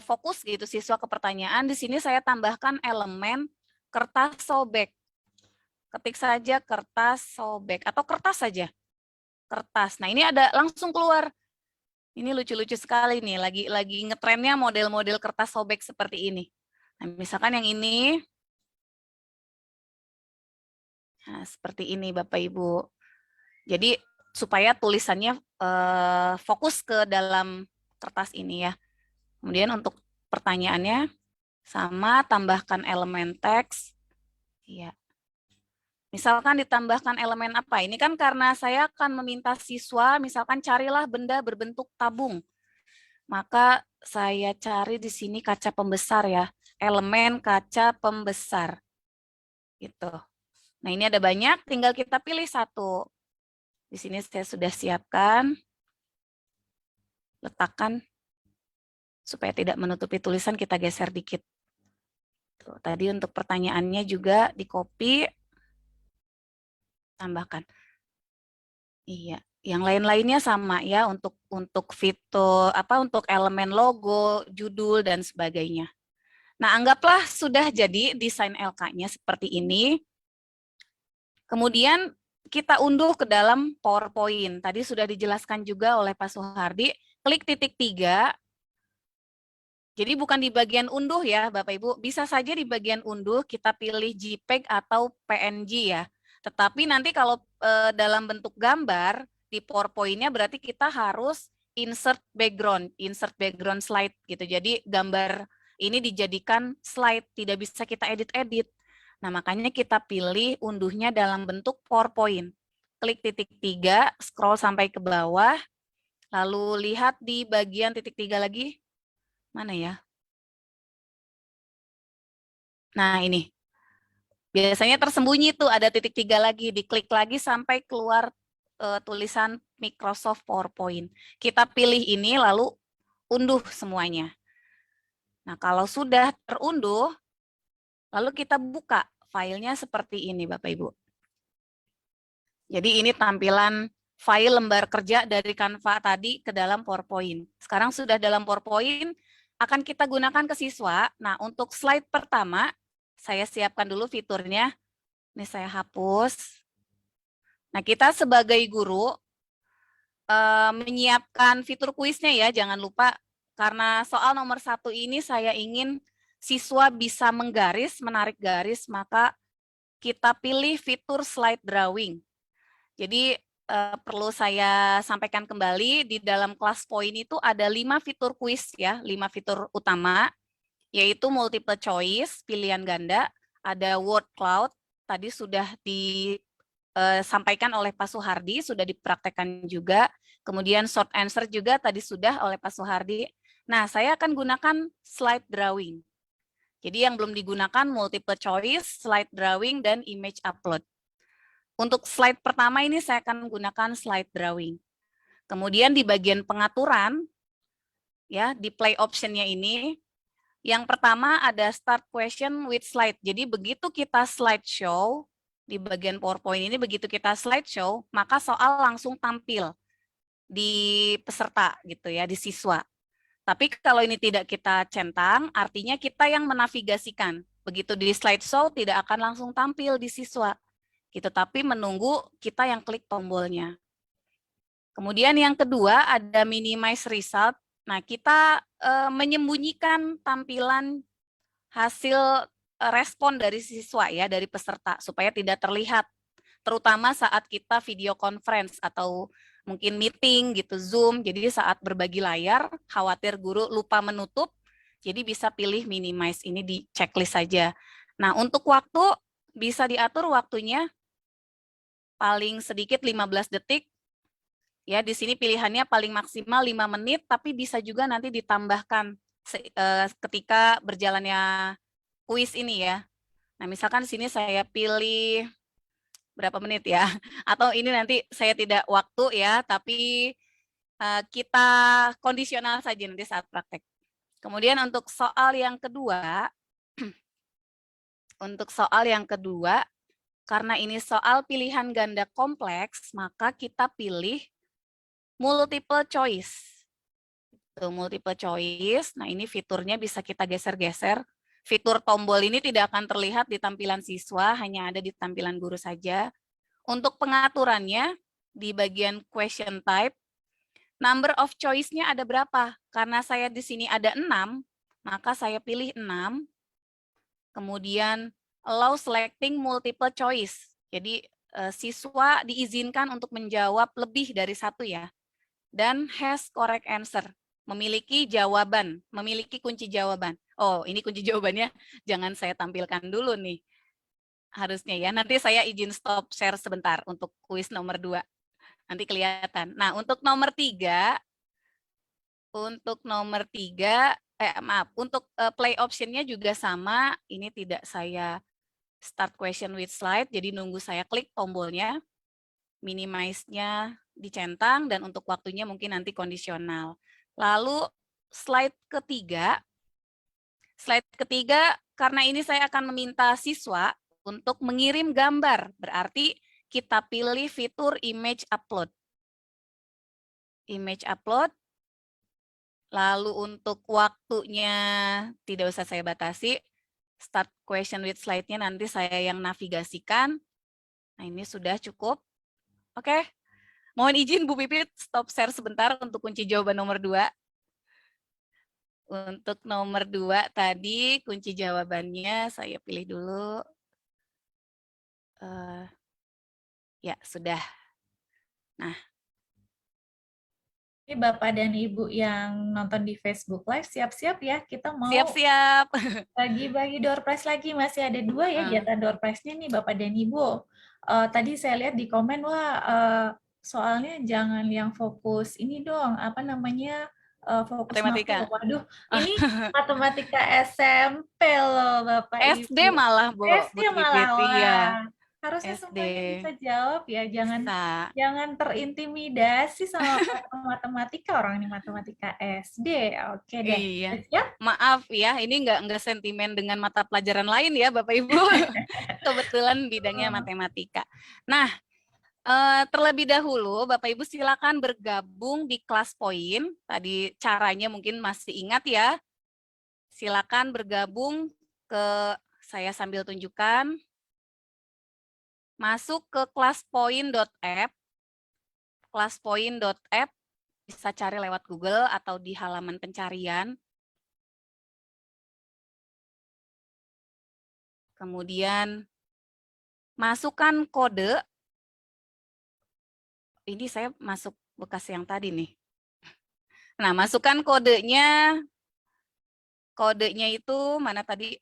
B: fokus gitu siswa ke pertanyaan, di sini saya tambahkan elemen kertas sobek. Ketik saja kertas sobek atau kertas saja. Kertas. Nah, ini ada langsung keluar. Ini lucu-lucu sekali nih, lagi ngetrennya model-model kertas sobek seperti ini. Nah, misalkan yang ini. Nah, seperti ini Bapak Ibu. Jadi supaya tulisannya fokus ke dalam kertas ini ya. Kemudian untuk pertanyaannya sama, tambahkan elemen teks. Iya. Misalkan ditambahkan elemen apa? Ini kan karena saya akan meminta siswa, misalkan carilah benda berbentuk tabung. Maka saya cari di sini kaca pembesar ya. Elemen kaca pembesar. Gitu. Nah, ini ada banyak, tinggal kita pilih satu. Di sini saya sudah siapkan. Letakkan supaya tidak menutupi tulisan, kita geser dikit. Tuh, tadi untuk pertanyaannya juga di copy, tambahkan. Iya, Yang lain-lainnya sama ya untuk fitur untuk elemen logo, judul dan sebagainya. Nah, anggaplah sudah jadi desain LK-nya seperti ini. Kemudian kita unduh ke dalam PowerPoint. Tadi sudah dijelaskan juga oleh Pak Suhardi, klik titik 3. Jadi bukan di bagian unduh ya, Bapak Ibu. Bisa saja di bagian unduh kita pilih JPEG atau PNG ya. Tetapi nanti kalau dalam bentuk gambar di PowerPoint-nya berarti kita harus insert background slide gitu. Jadi gambar ini dijadikan slide, tidak bisa kita edit-edit. Nah, makanya kita pilih unduhnya dalam bentuk PowerPoint. Klik titik 3, scroll sampai ke bawah, lalu lihat di bagian titik 3 lagi. Mana ya? Nah, ini. Biasanya tersembunyi tuh ada titik 3 lagi, diklik lagi sampai keluar tulisan Microsoft PowerPoint. Kita pilih ini lalu unduh semuanya. Nah, kalau sudah terunduh, lalu kita buka filenya seperti ini, Bapak Ibu. Jadi ini tampilan file lembar kerja dari Canva tadi ke dalam PowerPoint. Sekarang sudah dalam PowerPoint, akan kita gunakan ke siswa. Nah, untuk slide pertama, saya siapkan dulu fiturnya. Ini saya hapus. Nah, kita sebagai guru menyiapkan fitur kuisnya ya, jangan lupa. Karena soal nomor 1 ini saya ingin siswa bisa menggaris, menarik garis, maka kita pilih fitur slide drawing. Jadi perlu saya sampaikan kembali, di dalam kelas poin itu ada 5 fitur kuis ya, 5 fitur utama, yaitu multiple choice, pilihan ganda, ada word cloud, tadi sudah disampaikan oleh Pak Suhardi, sudah dipraktekkan juga, kemudian short answer juga tadi sudah oleh Pak Suhardi. Nah, saya akan gunakan slide drawing. Jadi yang belum digunakan multiple choice, slide drawing, dan image upload. Untuk slide pertama ini saya akan gunakan slide drawing. Kemudian di bagian pengaturan, ya di play option-nya ini, yang pertama ada start question with slide. Jadi begitu kita slideshow, di bagian PowerPoint ini begitu kita slideshow, maka soal langsung tampil di peserta gitu ya, di siswa. Tapi kalau ini tidak kita centang, artinya kita yang menavigasikan. Begitu di slideshow tidak akan langsung tampil di siswa. Gitu, tapi menunggu kita yang klik tombolnya. Kemudian yang kedua ada minimize result. Nah, kita menyembunyikan tampilan hasil respon dari siswa ya, dari peserta supaya tidak terlihat, terutama saat kita video conference atau mungkin meeting gitu, Zoom. Jadi saat berbagi layar, khawatir guru lupa menutup, jadi bisa pilih minimize, ini di checklist saja. Nah, untuk waktu bisa diatur waktunya paling sedikit 15 detik. Ya, di sini pilihannya paling maksimal 5 menit, tapi bisa juga nanti ditambahkan ketika berjalannya kuis ini ya. Nah, misalkan di sini saya pilih berapa menit ya, atau ini nanti saya tidak waktu ya, tapi kita kondisional saja nanti saat praktek. Kemudian untuk soal yang kedua, karena ini soal pilihan ganda kompleks, maka kita pilih multiple choice. Multiple choice, nah ini fiturnya bisa kita geser-geser. Fitur tombol ini tidak akan terlihat di tampilan siswa, hanya ada di tampilan guru saja. Untuk pengaturannya, di bagian question type, number of choice-nya ada berapa? Karena saya di sini ada 6, maka saya pilih 6. Kemudian allow selecting multiple choice. Jadi siswa diizinkan untuk menjawab lebih dari 1 ya. Dan has correct answer, memiliki jawaban, memiliki kunci jawaban. Oh, ini kunci jawabannya jangan saya tampilkan dulu nih. Harusnya ya, nanti saya izin stop share sebentar untuk kuis nomor 2. Nanti kelihatan. Nah, untuk nomor 3, untuk play option-nya juga sama, ini tidak saya start question with slide, jadi nunggu saya klik tombolnya, minimize-nya dicentang, dan untuk waktunya mungkin nanti kondisional. Lalu slide ketiga, karena ini saya akan meminta siswa untuk mengirim gambar, berarti kita pilih fitur image upload. image upload. Lalu untuk waktunya tidak usah saya batasi. Start question with slide-nya nanti saya yang navigasikan. Nah, ini sudah cukup. Oke. Mohon izin Bu Pipit stop share sebentar untuk kunci jawaban nomor 2. Untuk nomor 2 tadi kunci jawabannya saya pilih dulu. Ya, sudah. Nah,
A: Ini Bapak dan Ibu yang nonton di Facebook Live, siap-siap ya. Kita mau
B: siap-siap.
A: bagi-bagi door prize lagi. Masih ada 2 ya jatah door prize-nya nih Bapak dan Ibu. Tadi saya lihat di komen, wah soalnya jangan yang fokus ini dong, apa namanya, fokus
B: Matematika.
A: matkul. Waduh, ini matematika SMP loh Bapak
B: SD
A: Ibu.
B: malah Bu
A: SD malah,
B: Pipit. Iya,
A: wah. Harusnya
B: SD.
A: semuanya bisa jawab ya,
B: Bisa.
A: jangan terintimidasi sama matematika, orang ini matematika SD. Oke deh.
B: Iya.
A: Siap?
B: Maaf ya, ini nggak sentimen dengan mata pelajaran lain ya Bapak Ibu. Kebetulan bidangnya matematika. Nah, terlebih dahulu Bapak Ibu silakan bergabung di kelas poin. Tadi caranya mungkin masih ingat ya. Silakan bergabung ke saya sambil tunjukkan. Masuk ke kelaspoin.app. Kelaspoin.app bisa cari lewat Google atau di halaman pencarian. Kemudian masukkan kode. Ini saya masuk bekas yang tadi nih. Nah, masukkan kodenya. Kodenya itu mana tadi?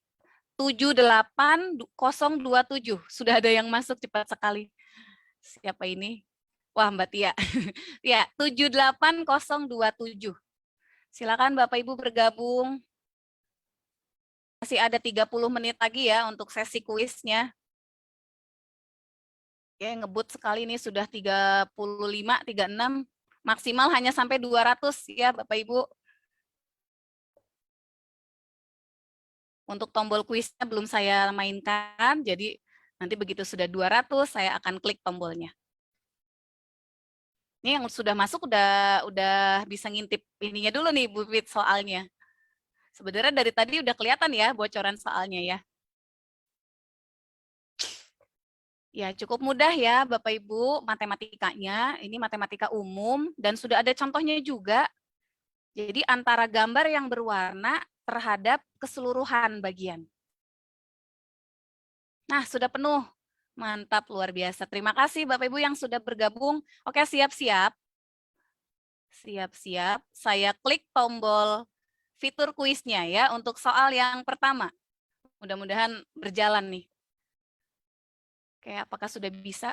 B: 78027. Sudah ada yang masuk cepat sekali. Siapa ini? Wah, Mbak Tia. Ya, 78027. Silakan Bapak Ibu bergabung. Masih ada 30 menit lagi ya untuk sesi kuisnya. Oke, ngebut sekali nih sudah 35, 36. Maksimal hanya sampai 200 ya Bapak Ibu. Untuk tombol kuisnya belum saya mainkan, jadi nanti begitu sudah 200 saya akan klik tombolnya. Ini yang sudah masuk udah bisa ngintip ininya dulu nih Bu Fit soalnya. Sebenarnya dari tadi udah kelihatan ya bocoran soalnya ya. Ya, cukup mudah ya Bapak Ibu matematikanya. Ini matematika umum dan sudah ada contohnya juga. Jadi antara gambar yang berwarna terhadap keseluruhan bagian. Nah, sudah penuh. Mantap, luar biasa. Terima kasih Bapak Ibu yang sudah bergabung. Oke, siap-siap. Siap-siap. Saya klik tombol fitur kuisnya ya untuk soal yang pertama. Mudah-mudahan berjalan nih. Oke, apakah sudah bisa?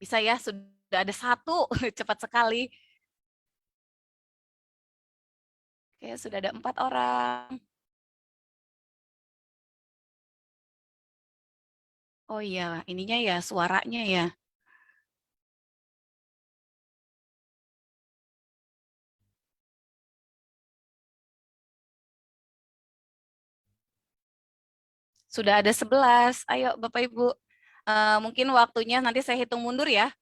B: Bisa ya, sudah ada 1. Cepat sekali. Oke, sudah ada 4 orang. Oh iya, ininya ya, suaranya ya. Sudah ada 11. Ayo Bapak Ibu. Mungkin waktunya nanti saya hitung mundur ya.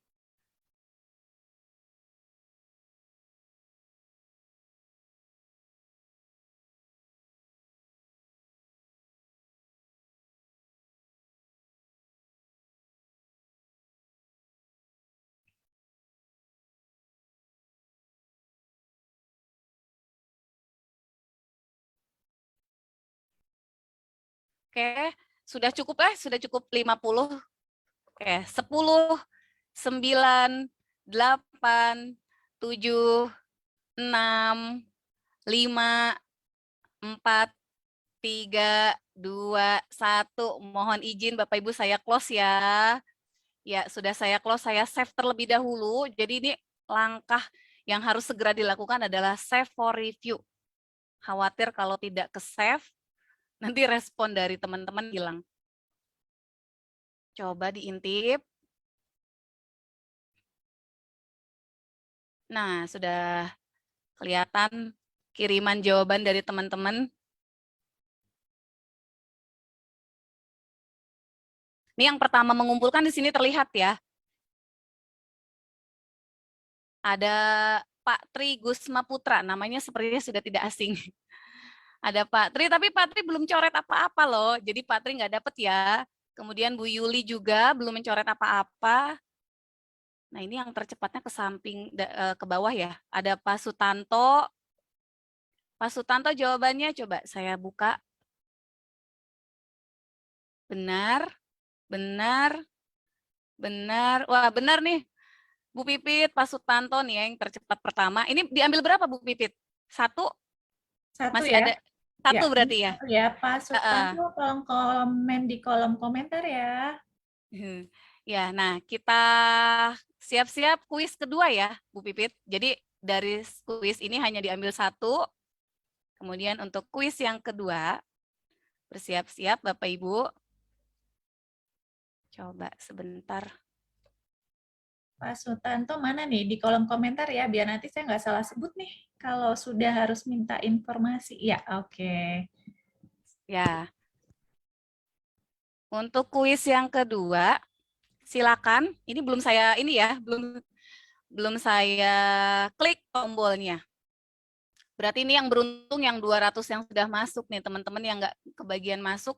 B: Oke, sudah cukup 50. Oke, 10, 9, 8, 7, 6, 5, 4, 3, 2, 1. Mohon izin Bapak Ibu saya close ya. Ya, sudah saya close, saya save terlebih dahulu. Jadi ini langkah yang harus segera dilakukan adalah save for review. Khawatir kalau tidak ke save, nanti respon dari teman-teman hilang. Coba diintip. Nah, sudah kelihatan kiriman jawaban dari teman-teman. Ini yang pertama mengumpulkan di sini terlihat ya. Ada Pak Tri Gusma Putra, namanya sepertinya sudah tidak asing. Ada Pak Tri, tapi Pak Tri belum coret apa-apa loh. Jadi Pak Tri nggak dapet ya. Kemudian Bu Yuli juga belum mencoret apa-apa. Nah ini yang tercepatnya ke samping, ke bawah ya. Ada Pak Sutanto. Pak Sutanto jawabannya coba saya buka. Benar, benar, benar. Wah benar nih. Bu Pipit, Pak Sutanto nih yang tercepat pertama. Ini diambil berapa Bu Pipit? Satu?
A: Satu
B: Masih
A: ya.
B: ada satu
A: Ya,
B: berarti ya?
A: satu ya. Pak
B: Heeh.
A: Sutanto, tolong komen di kolom komentar ya.
B: Ya, nah kita siap-siap kuis kedua ya, Bu Pipit. Jadi dari kuis ini hanya diambil satu. Kemudian untuk kuis yang kedua, bersiap-siap Bapak Ibu. Coba sebentar.
A: Pak Sutanto mana nih? Di kolom komentar ya, biar nanti saya nggak salah sebut nih. Kalau sudah harus minta informasi. Ya, oke.
B: Ya. Untuk kuis yang kedua, silakan. Ini belum saya belum saya klik tombolnya. Berarti ini yang beruntung yang 200 yang sudah masuk nih, teman-teman yang nggak kebagian masuk,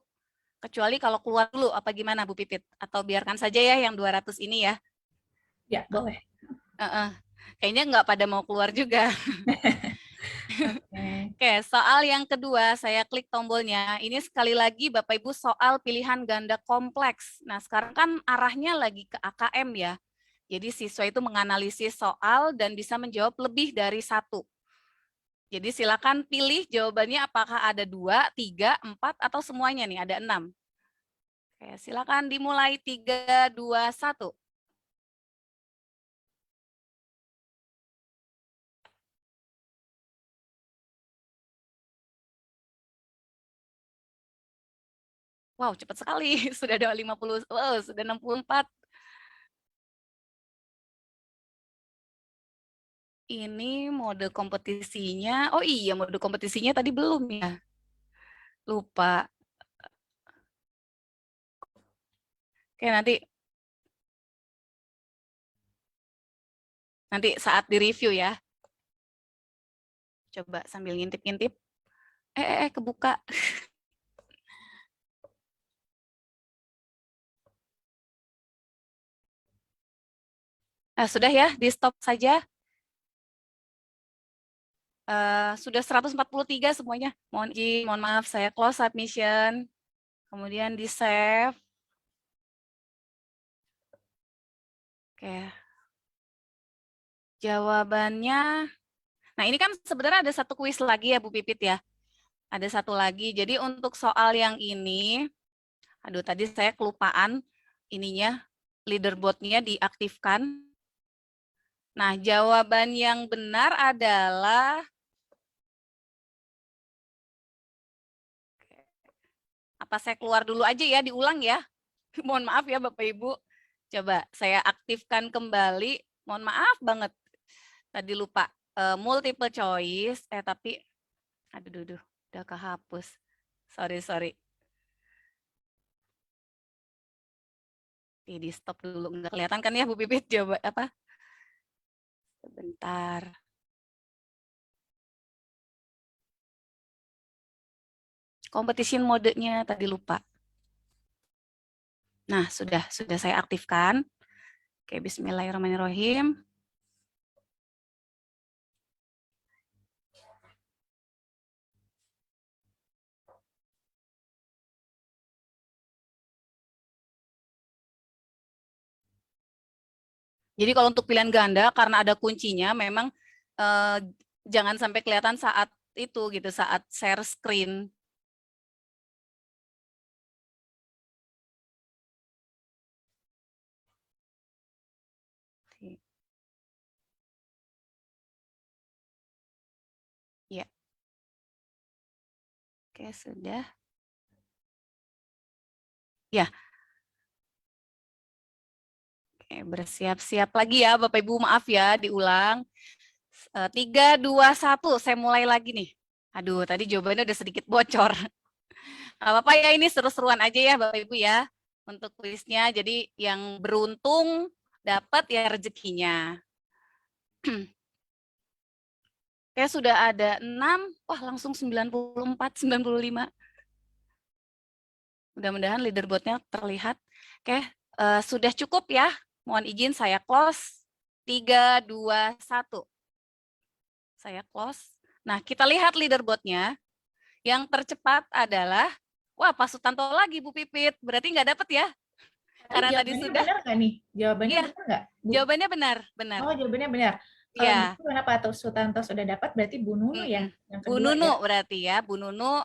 B: kecuali kalau keluar dulu, apa gimana Bu Pipit? Atau biarkan saja ya yang 200 ini ya.
A: Ya, boleh.
B: Kayaknya nggak pada mau keluar juga.
A: Oke.
B: Oke, soal yang kedua, saya klik tombolnya. Ini sekali lagi Bapak Ibu soal pilihan ganda kompleks. Nah, sekarang kan arahnya lagi ke AKM ya. Jadi siswa itu menganalisis soal dan bisa menjawab lebih dari satu. Jadi silakan pilih jawabannya apakah ada 2, 3, 4, atau semuanya nih, ada 6. Oke, silakan dimulai 3, 2, 1. Wow, cepat sekali. Sudah ada 50, sudah 64. Ini mode kompetisinya. Oh iya, mode kompetisinya tadi belum ya. Lupa. Oke, nanti saat di-review ya. Coba sambil ngintip-ngintip. Kebuka. Sudah ya, di-stop saja. Sudah 143 semuanya. Mohon maaf, saya close submission. Kemudian di-save. Oke. Jawabannya, nah ini kan sebenarnya ada satu kuis lagi ya Bu Pipit ya. Ada satu lagi. Jadi untuk soal yang ini, aduh tadi saya kelupaan ininya, leaderboard-nya diaktifkan. Nah, jawaban yang benar adalah, apa saya keluar dulu aja ya, diulang ya. Mohon maaf ya Bapak Ibu. Coba saya aktifkan kembali. Mohon maaf banget. Tadi lupa. Multiple choice. Tapi, aduh, udah kehapus. Sorry. Di stop dulu. Nggak kelihatan kan ya Bu Pipit? Coba apa? Sebentar. Competition mode-nya tadi lupa. Nah, sudah saya aktifkan. Oke, bismillahirrahmanirrahim. Jadi kalau untuk pilihan ganda, karena ada kuncinya, memang jangan sampai kelihatan saat itu gitu, saat share screen. Ya. Oke, sudah. Ya. Oke, bersiap-siap lagi ya Bapak Ibu, maaf ya, diulang. 3, 2, 1, saya mulai lagi nih. Aduh, tadi jawabannya udah sedikit bocor. Nggak apa-apa ya, ini seru-seruan aja ya Bapak Ibu ya. untuk kuisnya. Jadi yang beruntung dapat ya rezekinya. Oke, sudah ada 6. Wah, langsung 94, 95. Mudah-mudahan leaderboardnya terlihat. Oke, sudah cukup ya. Mohon izin saya close. 3, 2, 1. Saya close. Nah, kita lihat leaderboardnya. Yang tercepat adalah, wah, Pak Sutanto lagi, Bu Pipit. Berarti nggak dapat ya?
A: Tapi
B: Karena tadi
A: jawabannya
B: sudah.
A: benar nggak nih? Jawabannya
B: Iya,
A: benar nggak, Bu?
B: jawabannya benar, benar.
A: Oh, jawabannya benar. Kalau
B: Iya.
A: gitu kenapa tuh Sutanto sudah dapat, berarti Bu Nunu ya yang
B: Bu
A: kedua
B: Nunu
A: ya?
B: berarti ya, Bu Nunu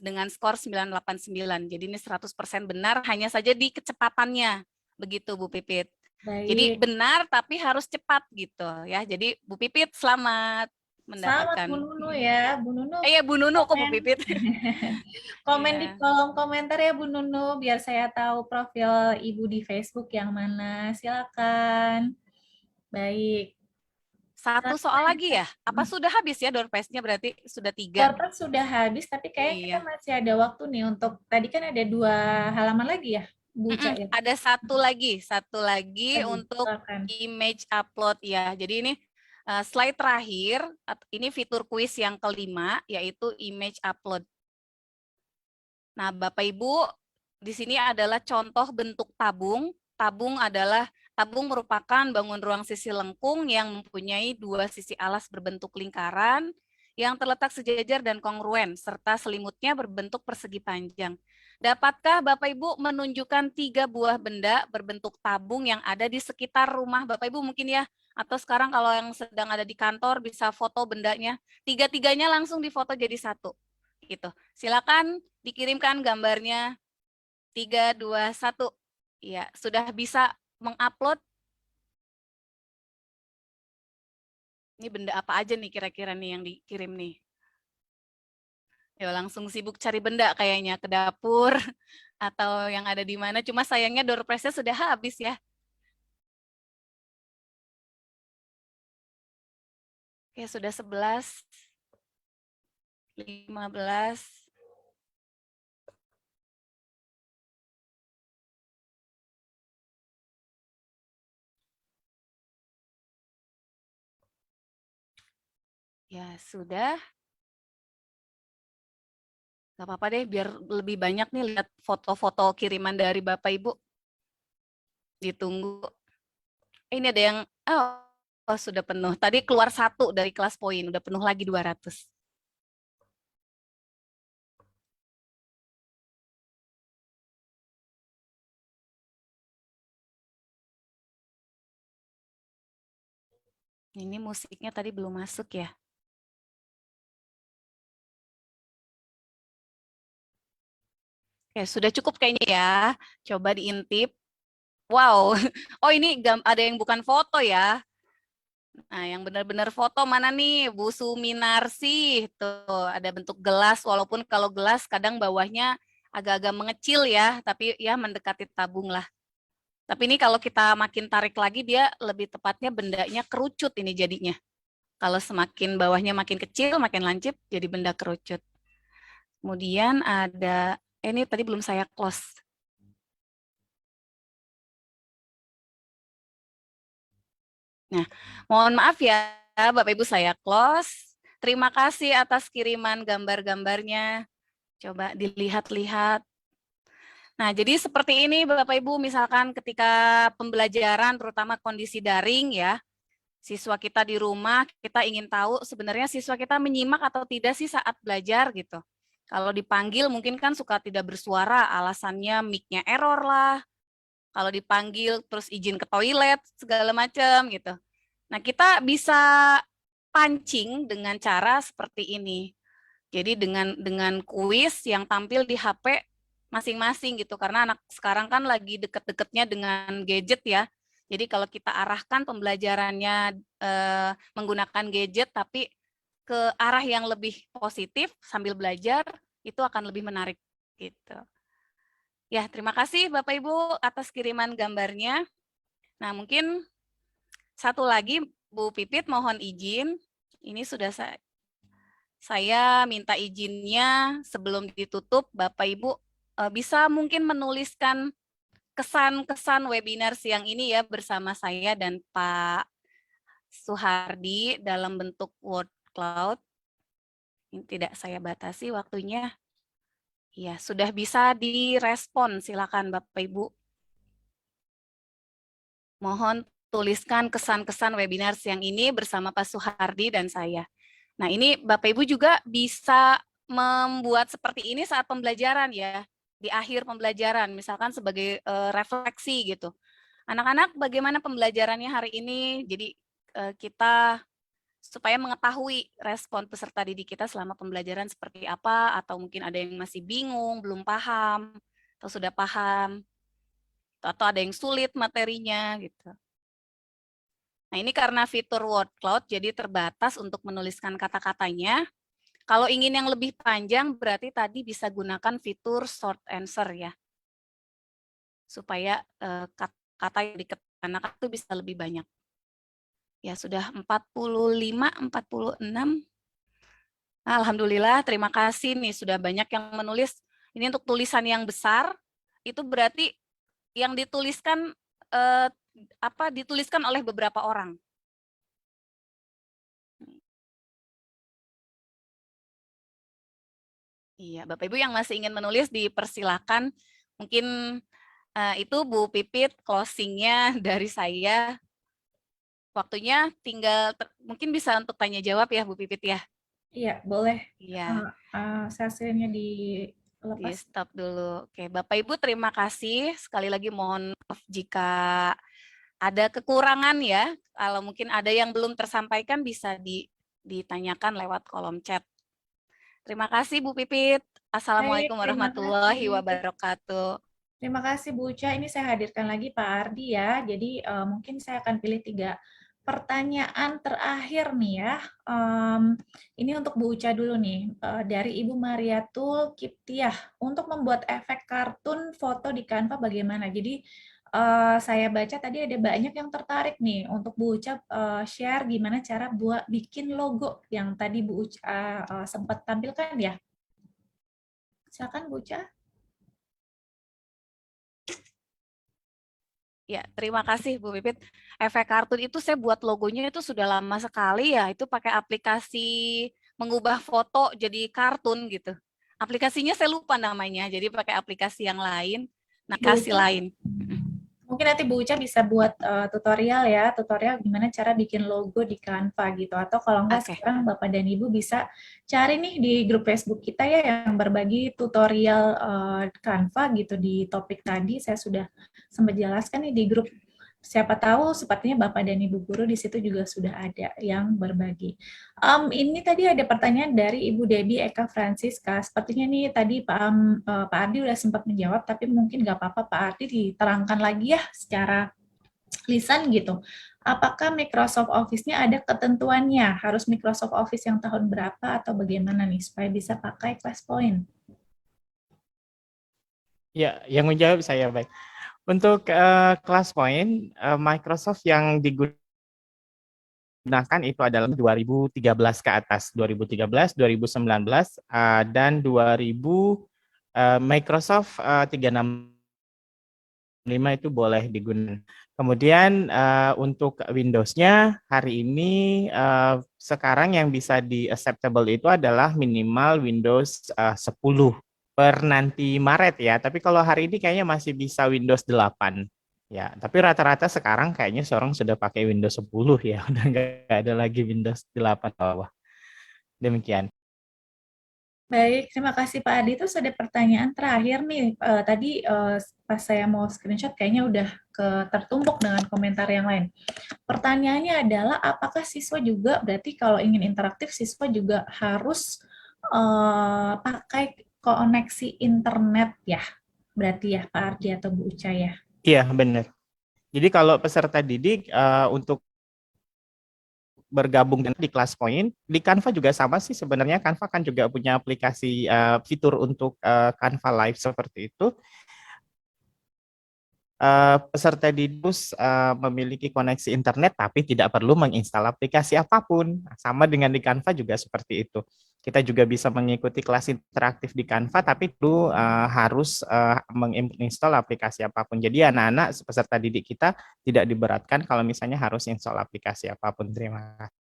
B: dengan skor 989. Jadi ini 100% benar, hanya saja di kecepatannya. Begitu Bu Pipit. Jadi
A: Baik.
B: benar tapi harus cepat gitu ya. Jadi Bu Pipit selamat
A: Selamat
B: mendapatkan.
A: Bu Nunu ya. Bu Nunu
B: Ya Bu Nunu kok Bu
A: komen.
B: Pipit.
A: Komen di
B: Ya.
A: kolom komentar ya Bu Nunu, biar saya tahu profil Ibu di Facebook yang mana. Silakan. Baik.
B: Satu soal lagi ya? Apa sudah habis ya door prize-nya berarti sudah 3?
A: Quarter sudah habis, tapi kayaknya kita
B: Iya.
A: masih ada waktu nih untuk, tadi kan ada 2 halaman lagi ya, Bu Ca ya?
B: Ada satu lagi untuk
A: Silakan.
B: image upload ya. Jadi ini slide terakhir, ini fitur kuis yang kelima, yaitu image upload. Nah, Bapak Ibu, di sini adalah contoh bentuk tabung. Tabung merupakan bangun ruang sisi lengkung yang mempunyai 2 sisi alas berbentuk lingkaran yang terletak sejajar dan kongruen, serta selimutnya berbentuk persegi panjang. Dapatkah Bapak Ibu menunjukkan 3 buah benda berbentuk tabung yang ada di sekitar rumah Bapak Ibu mungkin ya? Atau sekarang kalau yang sedang ada di kantor bisa foto bendanya. 3-tiganya langsung difoto jadi satu. Gitu. Silakan dikirimkan gambarnya. 3, 2, 1. Ya, sudah bisa mengupload. Ini benda apa aja nih kira-kira nih yang dikirim nih? Ya langsung sibuk cari benda kayaknya ke dapur atau yang ada di mana. Cuma sayangnya door prize-nya sudah habis ya. Oke, sudah 11, 15. Ya, sudah. Gak apa-apa deh, biar lebih banyak nih lihat foto-foto kiriman dari Bapak Ibu. Ditunggu. Ini ada yang, oh sudah penuh. Tadi keluar 1 dari kelas poin, udah penuh lagi 200. Ini musiknya tadi belum masuk ya. Oke, sudah cukup kayaknya ya. Coba diintip. Wow, oh ini ada yang bukan foto ya. Nah, yang benar-benar foto mana nih? Bu Suminarsi. Tuh, ada bentuk gelas, walaupun kalau gelas kadang bawahnya agak-agak mengecil ya, tapi ya mendekati tabung lah. Tapi ini kalau kita makin tarik lagi, dia lebih tepatnya bendanya kerucut ini jadinya. Kalau semakin bawahnya makin kecil, makin lancip, jadi benda kerucut. Kemudian ada, ini tadi belum saya close. Nah, mohon maaf ya, Bapak Ibu saya close. Terima kasih atas kiriman gambar-gambarnya. Coba dilihat-lihat. Nah, jadi seperti ini Bapak Ibu, misalkan ketika pembelajaran, terutama kondisi daring ya, siswa kita di rumah, kita ingin tahu sebenarnya siswa kita menyimak atau tidak sih saat belajar gitu. Kalau dipanggil mungkin kan suka tidak bersuara, alasannya mic-nya error lah. Kalau dipanggil terus izin ke toilet, segala macam gitu. Nah, kita bisa pancing dengan cara seperti ini. Jadi dengan kuis yang tampil di HP masing-masing gitu. Karena anak sekarang kan lagi deket-deketnya dengan gadget ya. Jadi kalau kita arahkan pembelajarannya menggunakan gadget tapi ke arah yang lebih positif sambil belajar, itu akan lebih menarik gitu. Ya, terima kasih Bapak Ibu atas kiriman gambarnya. Nah, mungkin satu lagi Bu Pipit mohon izin. Ini sudah saya minta izinnya sebelum ditutup Bapak Ibu bisa mungkin menuliskan kesan-kesan webinar siang ini ya bersama saya dan Pak Suhardi dalam bentuk word cloud. Ini tidak saya batasi waktunya. Ya, sudah bisa direspon. Silakan Bapak Ibu. Mohon tuliskan kesan-kesan webinar siang ini bersama Pak Suhardi dan saya. Nah, ini Bapak Ibu juga bisa membuat seperti ini saat pembelajaran ya, di akhir pembelajaran, misalkan sebagai refleksi gitu. Anak-anak, bagaimana pembelajarannya hari ini? Jadi kita supaya mengetahui respon peserta didik kita selama pembelajaran seperti apa, atau mungkin ada yang masih bingung, belum paham, atau sudah paham, atau ada yang sulit materinya gitu. Nah, ini karena fitur word cloud jadi terbatas untuk menuliskan kata-katanya. Kalau ingin yang lebih panjang berarti tadi bisa gunakan fitur short answer ya. Supaya kata yang diketik anak itu bisa lebih banyak. Ya, sudah 45, 46. Alhamdulillah, terima kasih nih sudah banyak yang menulis. Ini untuk tulisan yang besar, itu berarti yang dituliskan dituliskan oleh beberapa orang. Iya, Bapak Ibu yang masih ingin menulis dipersilakan. Mungkin itu Bu Pipit closing-nya dari saya. Waktunya tinggal mungkin bisa untuk tanya jawab ya Bu Pipit ya.
A: Iya, boleh.
B: Iya.
A: Sesinya
B: Di
A: dilepas.
B: stop dulu. Oke, Bapak Ibu terima kasih. Sekali lagi mohon maaf jika ada kekurangan ya. Kalau mungkin ada yang belum tersampaikan bisa ditanyakan lewat kolom chat. Terima kasih Bu Pipit.
A: Baik,
B: Assalamualaikum
A: terima
B: warahmatullahi
A: kasih.
B: wabarakatuh.
A: Terima kasih Bu Uca. Ini saya hadirkan lagi Pak Ardi ya. Jadi mungkin saya akan pilih 3 pertanyaan terakhir nih ya. Ini untuk Bu Uca dulu nih. Dari Ibu Mariatul Kiptiah. Untuk membuat efek kartun foto di Canva bagaimana? Jadi saya baca tadi ada banyak yang tertarik nih untuk Bu Uca share gimana cara buat bikin logo yang tadi Bu Uca sempat tampilkan ya. Silakan Bu Uca.
B: Ya, terima kasih Bu Pipit. Efek kartun itu saya buat logonya itu sudah lama sekali ya. Itu pakai aplikasi mengubah foto jadi kartun gitu. Aplikasinya saya lupa namanya, jadi pakai aplikasi yang lain,
A: Bu
B: aplikasi
A: Uca.
B: lain.
A: Mungkin nanti Bu Uca bisa buat tutorial ya, tutorial gimana cara bikin logo di Canva gitu. Atau kalau enggak
B: Oke.
A: sekarang Bapak dan Ibu bisa cari nih di grup Facebook kita ya yang berbagi tutorial Canva gitu di topik tadi. Saya sudah sempat jelaskan nih di grup. Siapa tahu sepertinya Bapak dan Ibu guru di situ juga sudah ada yang berbagi. Ini tadi ada pertanyaan dari Ibu Debbie Eka Francisca. Sepertinya nih tadi Pak Ardi udah sempat menjawab, tapi mungkin nggak apa-apa Pak Ardi diterangkan lagi ya secara lisan gitu. Apakah Microsoft Office-nya ada ketentuannya? Harus Microsoft Office yang tahun berapa atau bagaimana nih supaya bisa pakai ClassPoint?
C: Ya, yang menjawab saya baik. Untuk ClassPoint, Microsoft yang digunakan itu adalah 2013 ke atas, 2013, 2019, dan 2000 Microsoft 365 itu boleh digunakan. Kemudian untuk Windows-nya hari ini sekarang yang bisa di acceptable itu adalah minimal Windows 10 per nanti Maret ya. Tapi kalau hari ini kayaknya masih bisa Windows 8. Ya, tapi rata-rata sekarang kayaknya seorang sudah pakai Windows 10 ya. Udah nggak ada lagi Windows 8 bawah. Demikian.
A: Baik, terima kasih Pak Adi. Terus ada pertanyaan terakhir nih. Tadi pas saya mau screenshot kayaknya udah tertumpuk dengan komentar yang lain. Pertanyaannya adalah apakah siswa juga berarti kalau ingin interaktif siswa juga harus pakai koneksi internet ya? Berarti ya Pak Ardi atau Bu Uca ya?
C: Iya, benar. Jadi kalau peserta didik untuk bergabung di ClassPoint, di Canva juga sama sih sebenarnya. Canva kan juga punya aplikasi fitur untuk Canva Live seperti itu. peserta didik memiliki koneksi internet tapi tidak perlu menginstal aplikasi apapun. Sama dengan di Canva juga seperti itu. Kita juga bisa mengikuti kelas interaktif di Canva tapi perlu harus menginstal aplikasi apapun. Jadi anak-anak peserta didik kita tidak diberatkan kalau misalnya harus install aplikasi apapun. Terima kasih.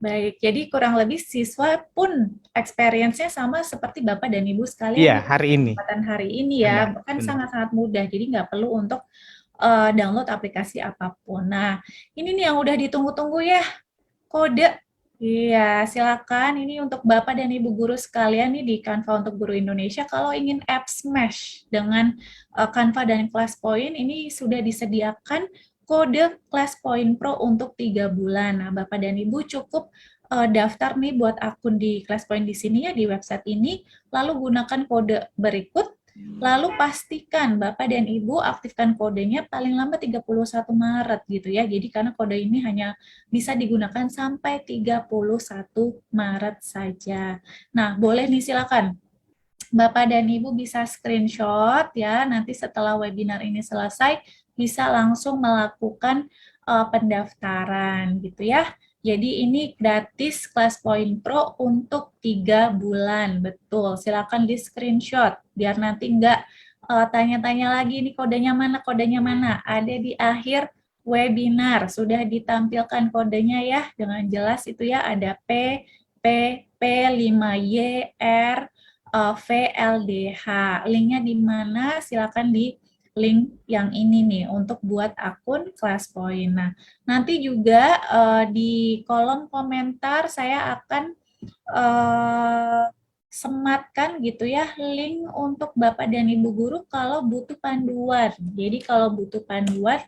A: Baik, jadi kurang lebih siswa pun experience-nya sama seperti Bapak dan Ibu sekalian
C: Iya,
A: di
C: hari ini.
A: kesempatan hari ini ya,
C: Benar,
A: kan
C: benar.
A: sangat-sangat mudah, jadi nggak perlu untuk download aplikasi apapun. Nah, ini nih yang udah ditunggu-tunggu ya, kode. Iya, silakan ini untuk Bapak dan Ibu guru sekalian nih di Canva untuk Guru Indonesia, kalau ingin apps Mesh dengan Canva dan ClassPoint, ini sudah disediakan kode ClassPoint Pro untuk 3 bulan. Nah, Bapak dan Ibu cukup daftar nih buat akun di ClassPoint di sini ya, di website ini, lalu gunakan kode berikut, lalu pastikan Bapak dan Ibu aktifkan kodenya paling lambat 31 Maret gitu ya. Jadi karena kode ini hanya bisa digunakan sampai 31 Maret saja. Nah, boleh nih silakan Bapak dan Ibu bisa screenshot ya, nanti setelah webinar ini selesai bisa langsung melakukan pendaftaran gitu ya. Jadi ini gratis ClassPoint Pro untuk 3 bulan, betul. Silakan di screenshot biar nanti enggak tanya-tanya lagi ini kodenya mana, ada di akhir webinar. Sudah ditampilkan kodenya ya, dengan jelas itu ya, ada P5Y R VLDH. Linknya di mana? Silakan di link yang ini nih untuk buat akun ClassPoint. Nah, nanti juga di kolom komentar saya akan sematkan gitu ya link untuk Bapak dan Ibu guru kalau butuh panduan. Jadi kalau butuh panduan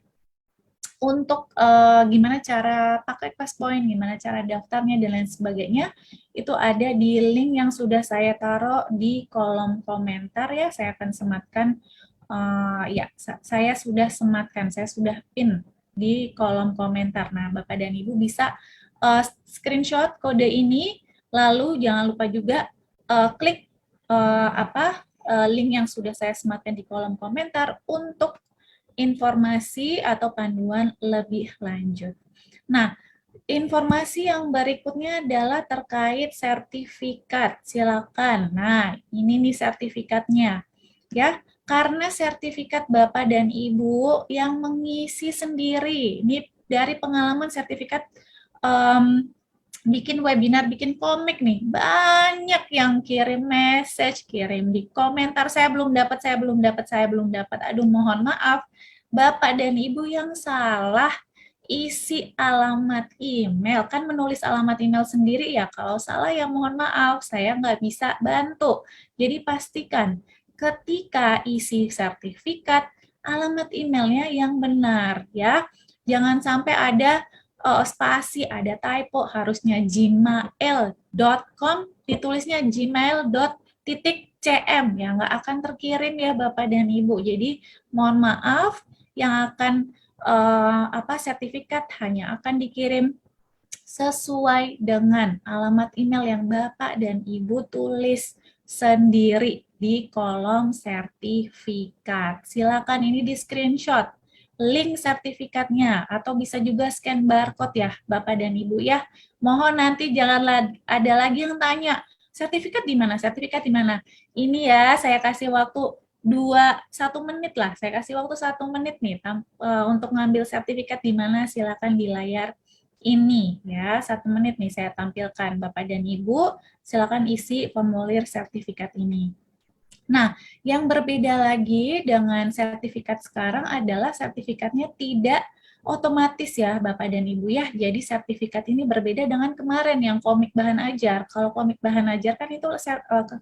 A: untuk gimana cara pakai ClassPoint, gimana cara daftarnya, dan lain sebagainya, itu ada di link yang sudah saya taruh di kolom komentar ya, saya akan sematkan, ya, saya sudah sematkan, saya sudah pin di kolom komentar. Nah, Bapak dan Ibu bisa screenshot kode ini, lalu jangan lupa juga klik link yang sudah saya sematkan di kolom komentar untuk informasi atau panduan lebih lanjut. Nah, informasi yang berikutnya adalah terkait sertifikat. Silakan. Nah, ini nih sertifikatnya. Ya, karena sertifikat Bapak dan Ibu yang mengisi sendiri. Ini dari pengalaman sertifikat bikin webinar, bikin komik nih. Banyak yang kirim message, kirim di komentar, saya belum dapat. Aduh, mohon maaf. Bapak dan Ibu yang salah isi alamat email. Kan menulis alamat email sendiri ya. Kalau salah ya mohon maaf, saya nggak bisa bantu. Jadi pastikan ketika isi sertifikat, alamat emailnya yang benar ya. Jangan sampai ada spasi, ada typo, harusnya gmail.com, ditulisnya gmail.cm, ya nggak akan terkirim ya Bapak dan Ibu. Jadi mohon maaf, yang akan sertifikat hanya akan dikirim sesuai dengan alamat email yang Bapak dan Ibu tulis sendiri di kolom sertifikat. Silakan ini di screenshot link sertifikatnya atau bisa juga scan barcode ya Bapak dan Ibu ya. Mohon nanti jangan ada lagi yang tanya, sertifikat di mana? Sertifikat di mana? Ini ya, saya kasih waktu 1 menit lah. Saya kasih waktu 1 menit nih untuk ngambil sertifikat di mana, silakan di layar ini ya. 1 menit nih saya tampilkan Bapak dan Ibu, silakan isi formulir sertifikat ini. Nah, yang berbeda lagi dengan sertifikat sekarang adalah sertifikatnya tidak otomatis ya Bapak dan Ibu ya. Jadi sertifikat ini berbeda dengan kemarin yang komik bahan ajar. Kalau komik bahan ajar kan itu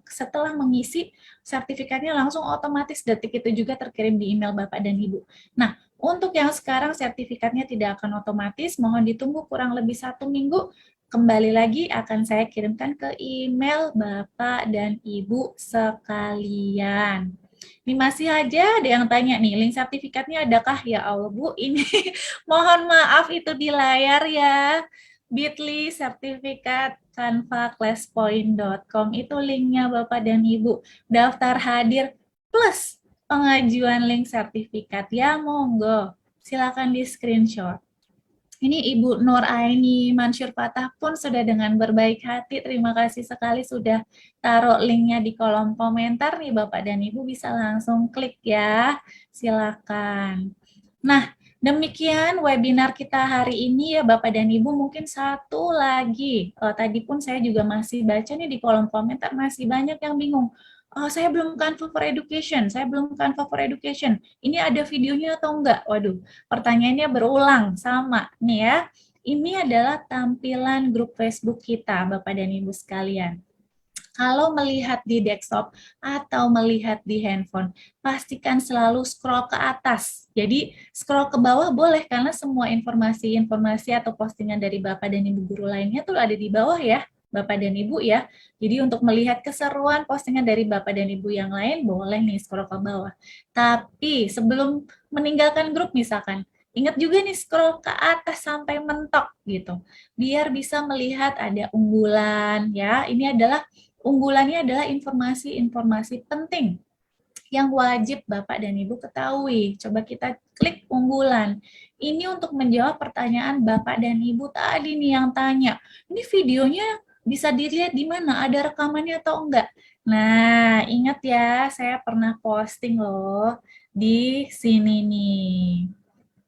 A: setelah mengisi sertifikatnya langsung otomatis detik itu juga terkirim di email Bapak dan Ibu. Nah, untuk yang sekarang sertifikatnya tidak akan otomatis, mohon ditunggu kurang lebih 1 minggu. Kembali lagi akan saya kirimkan ke email Bapak dan Ibu sekalian. Ini masih aja ada yang tanya nih, link sertifikatnya adakah? Ya Allah Bu, ini mohon maaf itu di layar ya. Bit.ly sertifikat canvaclasspoint.com itu linknya Bapak dan Ibu. Daftar hadir plus pengajuan link sertifikat. Ya, monggo. Silakan di screenshot. Ini Ibu Nur Aini Mansur Fatah pun sudah dengan berbaik hati. Terima kasih sekali sudah taruh linknya di kolom komentar nih Bapak dan Ibu, bisa langsung klik ya. Silakan. Nah, demikian webinar kita hari ini ya Bapak dan Ibu. Mungkin satu lagi. Tadi pun saya juga masih baca nih di kolom komentar, masih banyak yang bingung. Oh, saya belum Canva for Education, saya belum Canva for Education. Ini ada videonya atau enggak? Waduh, pertanyaannya berulang, sama nih ya. Ini adalah tampilan grup Facebook kita, Bapak dan Ibu sekalian. Kalau melihat di desktop atau melihat di handphone, pastikan selalu scroll ke atas. Jadi scroll ke bawah boleh, karena semua informasi-informasi atau postingan dari Bapak dan Ibu guru lainnya tuh ada di bawah ya, Bapak dan Ibu ya. Jadi untuk melihat keseruan postingan dari Bapak dan Ibu yang lain, boleh nih scroll ke bawah. Tapi sebelum meninggalkan grup misalkan, ingat juga nih scroll ke atas sampai mentok gitu. Biar bisa melihat ada unggulan ya. Ini adalah unggulannya adalah informasi-informasi penting yang wajib Bapak dan Ibu ketahui. Coba kita klik unggulan. Ini untuk menjawab pertanyaan Bapak dan Ibu tadi nih yang tanya, ini videonya bisa dilihat di mana? Ada rekamannya atau enggak? Nah, ingat ya, saya pernah posting loh di sini nih.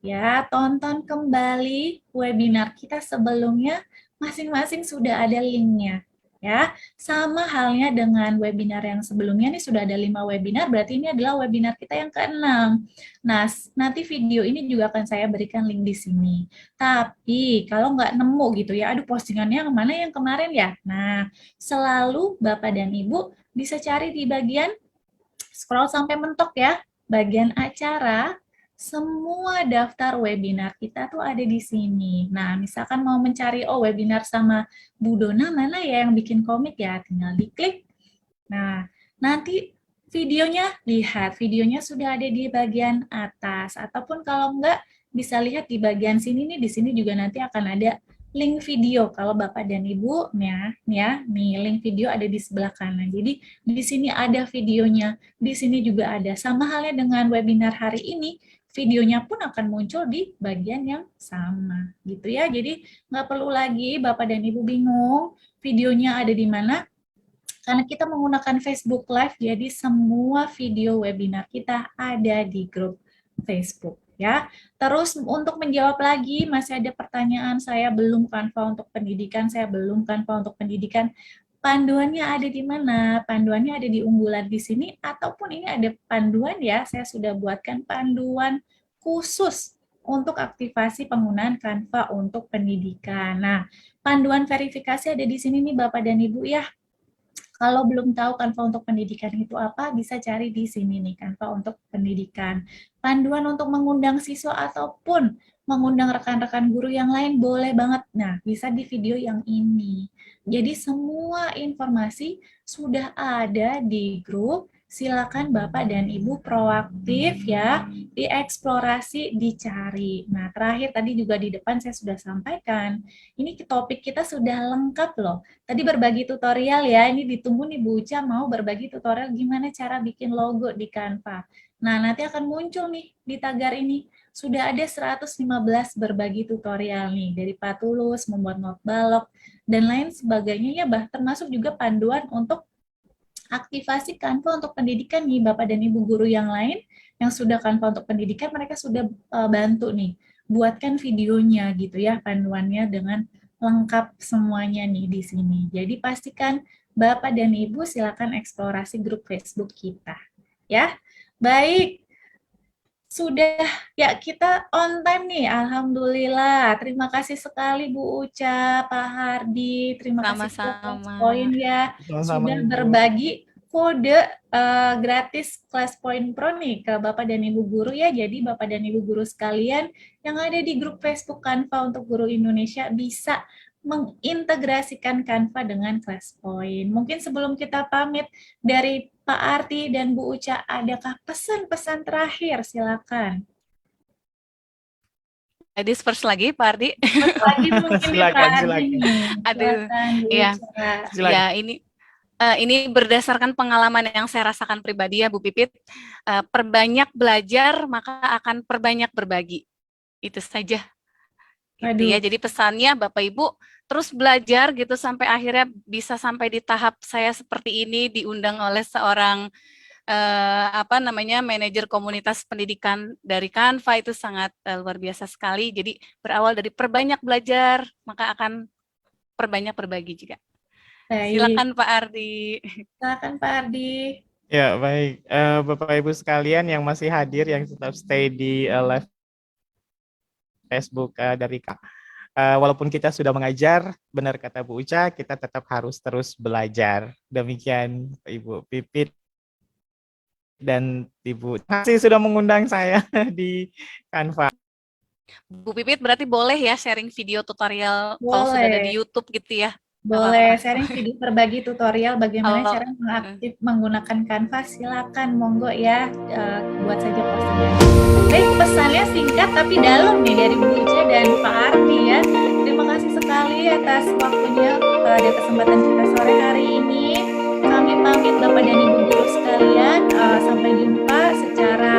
A: Ya, tonton kembali webinar kita sebelumnya, masing-masing sudah ada linknya. Ya, sama halnya dengan webinar yang sebelumnya, nih sudah ada 5 webinar, berarti ini adalah webinar kita yang ke-6. Nah, nanti video ini juga akan saya berikan link di sini. Tapi, kalau nggak nemu gitu ya, aduh postingannya yang mana yang kemarin ya? Nah, selalu Bapak dan Ibu bisa cari di bagian scroll sampai mentok ya, bagian acara, semua daftar webinar kita tuh ada di sini. Nah, misalkan mau mencari, oh webinar sama Bu Dona mana ya yang bikin komik ya, tinggal diklik. Nah, nanti videonya, lihat, videonya sudah ada di bagian atas. Ataupun kalau enggak, bisa lihat di bagian sini nih, di sini juga nanti akan ada link video. Kalau Bapak dan Ibu, nih link video ada di sebelah kanan. Jadi, di sini ada videonya, di sini juga ada. Sama halnya dengan webinar hari ini, videonya pun akan muncul di bagian yang sama, gitu ya. Jadi nggak perlu lagi Bapak dan Ibu bingung videonya ada di mana, karena kita menggunakan Facebook Live, jadi semua video webinar kita ada di grup Facebook. Ya, terus untuk menjawab lagi, masih ada pertanyaan, saya belum Canva untuk pendidikan, saya belum Canva untuk pendidikan. Panduannya ada di mana? Panduannya ada di unggulan di sini, ataupun ini ada panduan ya, saya sudah buatkan panduan khusus untuk aktivasi penggunaan Canva untuk pendidikan. Nah, panduan verifikasi ada di sini nih Bapak dan Ibu ya. Kalau belum tahu Canva untuk pendidikan itu apa, bisa cari di sini nih, Canva untuk pendidikan. Panduan untuk mengundang siswa ataupun mengundang rekan-rekan guru yang lain, boleh banget. Nah, bisa di video yang ini. Jadi semua informasi sudah ada di grup, silakan Bapak dan Ibu proaktif ya, dieksplorasi, dicari. Nah, terakhir tadi juga di depan saya sudah sampaikan, ini topik kita sudah lengkap loh. Tadi berbagi tutorial ya, ini ditunggu nih Bu Uca mau berbagi tutorial gimana cara bikin logo di Canva. Nah, nanti akan muncul nih di tagar ini. Sudah ada 115 berbagi tutorial nih, dari Pak Tulus, membuat not balok, dan lain sebagainya ya, termasuk juga panduan untuk aktivasi Canva untuk pendidikan nih, Bapak dan Ibu guru yang lain yang sudah Canva untuk pendidikan, mereka sudah bantu nih, buatkan videonya gitu ya, panduannya dengan lengkap semuanya nih di sini. Jadi pastikan Bapak dan Ibu silakan eksplorasi grup Facebook kita. Ya, baik. Sudah, ya kita on time nih, Alhamdulillah. Terima kasih sekali Bu Uca, Pak Hardi, terima kasih
B: Sama-sama.
A: poin ya,
C: Sama-sama,
A: sudah
C: Ibu.
A: berbagi kode gratis Class Point Pro nih ke Bapak dan Ibu guru ya. Jadi Bapak dan Ibu guru sekalian yang ada di grup Facebook Canva untuk Guru Indonesia bisa mengintegrasikan Canva dengan Class Point. Mungkin sebelum kita pamit, dari Pak Arti dan Bu Uca, adakah pesan-pesan terakhir? Silakan.
B: Ladies first lagi, Pak Ardi.
A: Lagi mungkin nih Pak
C: Silakan,
A: Ardi
C: silakan.
A: nih.
B: Aduh,
A: Silakan Bu
B: iya.
A: Uca.
C: Silakan.
B: Ya, ini Ini berdasarkan pengalaman yang saya rasakan pribadi ya Bu Pipit, perbanyak belajar maka akan perbanyak berbagi. Itu saja. Gitu ya.
A: Waduh,
B: Jadi pesannya Bapak Ibu terus belajar gitu sampai akhirnya bisa sampai di tahap saya seperti ini diundang oleh seorang manajer komunitas pendidikan dari Canva, itu sangat luar biasa sekali. Jadi berawal dari perbanyak belajar maka akan perbanyak berbagi juga.
A: baik.
B: Silakan Pak Ardi.
A: Silakan Pak Ardi.
C: Ya, baik. Bapak Ibu sekalian yang masih hadir, yang tetap stay di live Facebook dari Kak. Walaupun kita sudah mengajar, benar kata Bu Uca, kita tetap harus terus belajar. Demikian Ibu Pipit dan Ibu. Terima kasih sudah mengundang saya di Canva.
B: Bu Pipit berarti boleh ya sharing video tutorial kalau sudah ada di
A: Boleh.
B: YouTube gitu ya? Nggak
A: Boleh
B: apa-apa.
A: sharing video berbagi tutorial bagaimana
B: Kalau
A: cara mengaktif menggunakan Canva. Silakan, monggo ya, buat saja postingan. Baik, pesannya singkat tapi dalam nih dari Bu Uca dan Pak Ardi ya. Terima kasih sekali atas waktunya pada kesempatan kita sore hari ini. Kami pamit Bapak dan Ibu guru sekalian. Sampai jumpa secara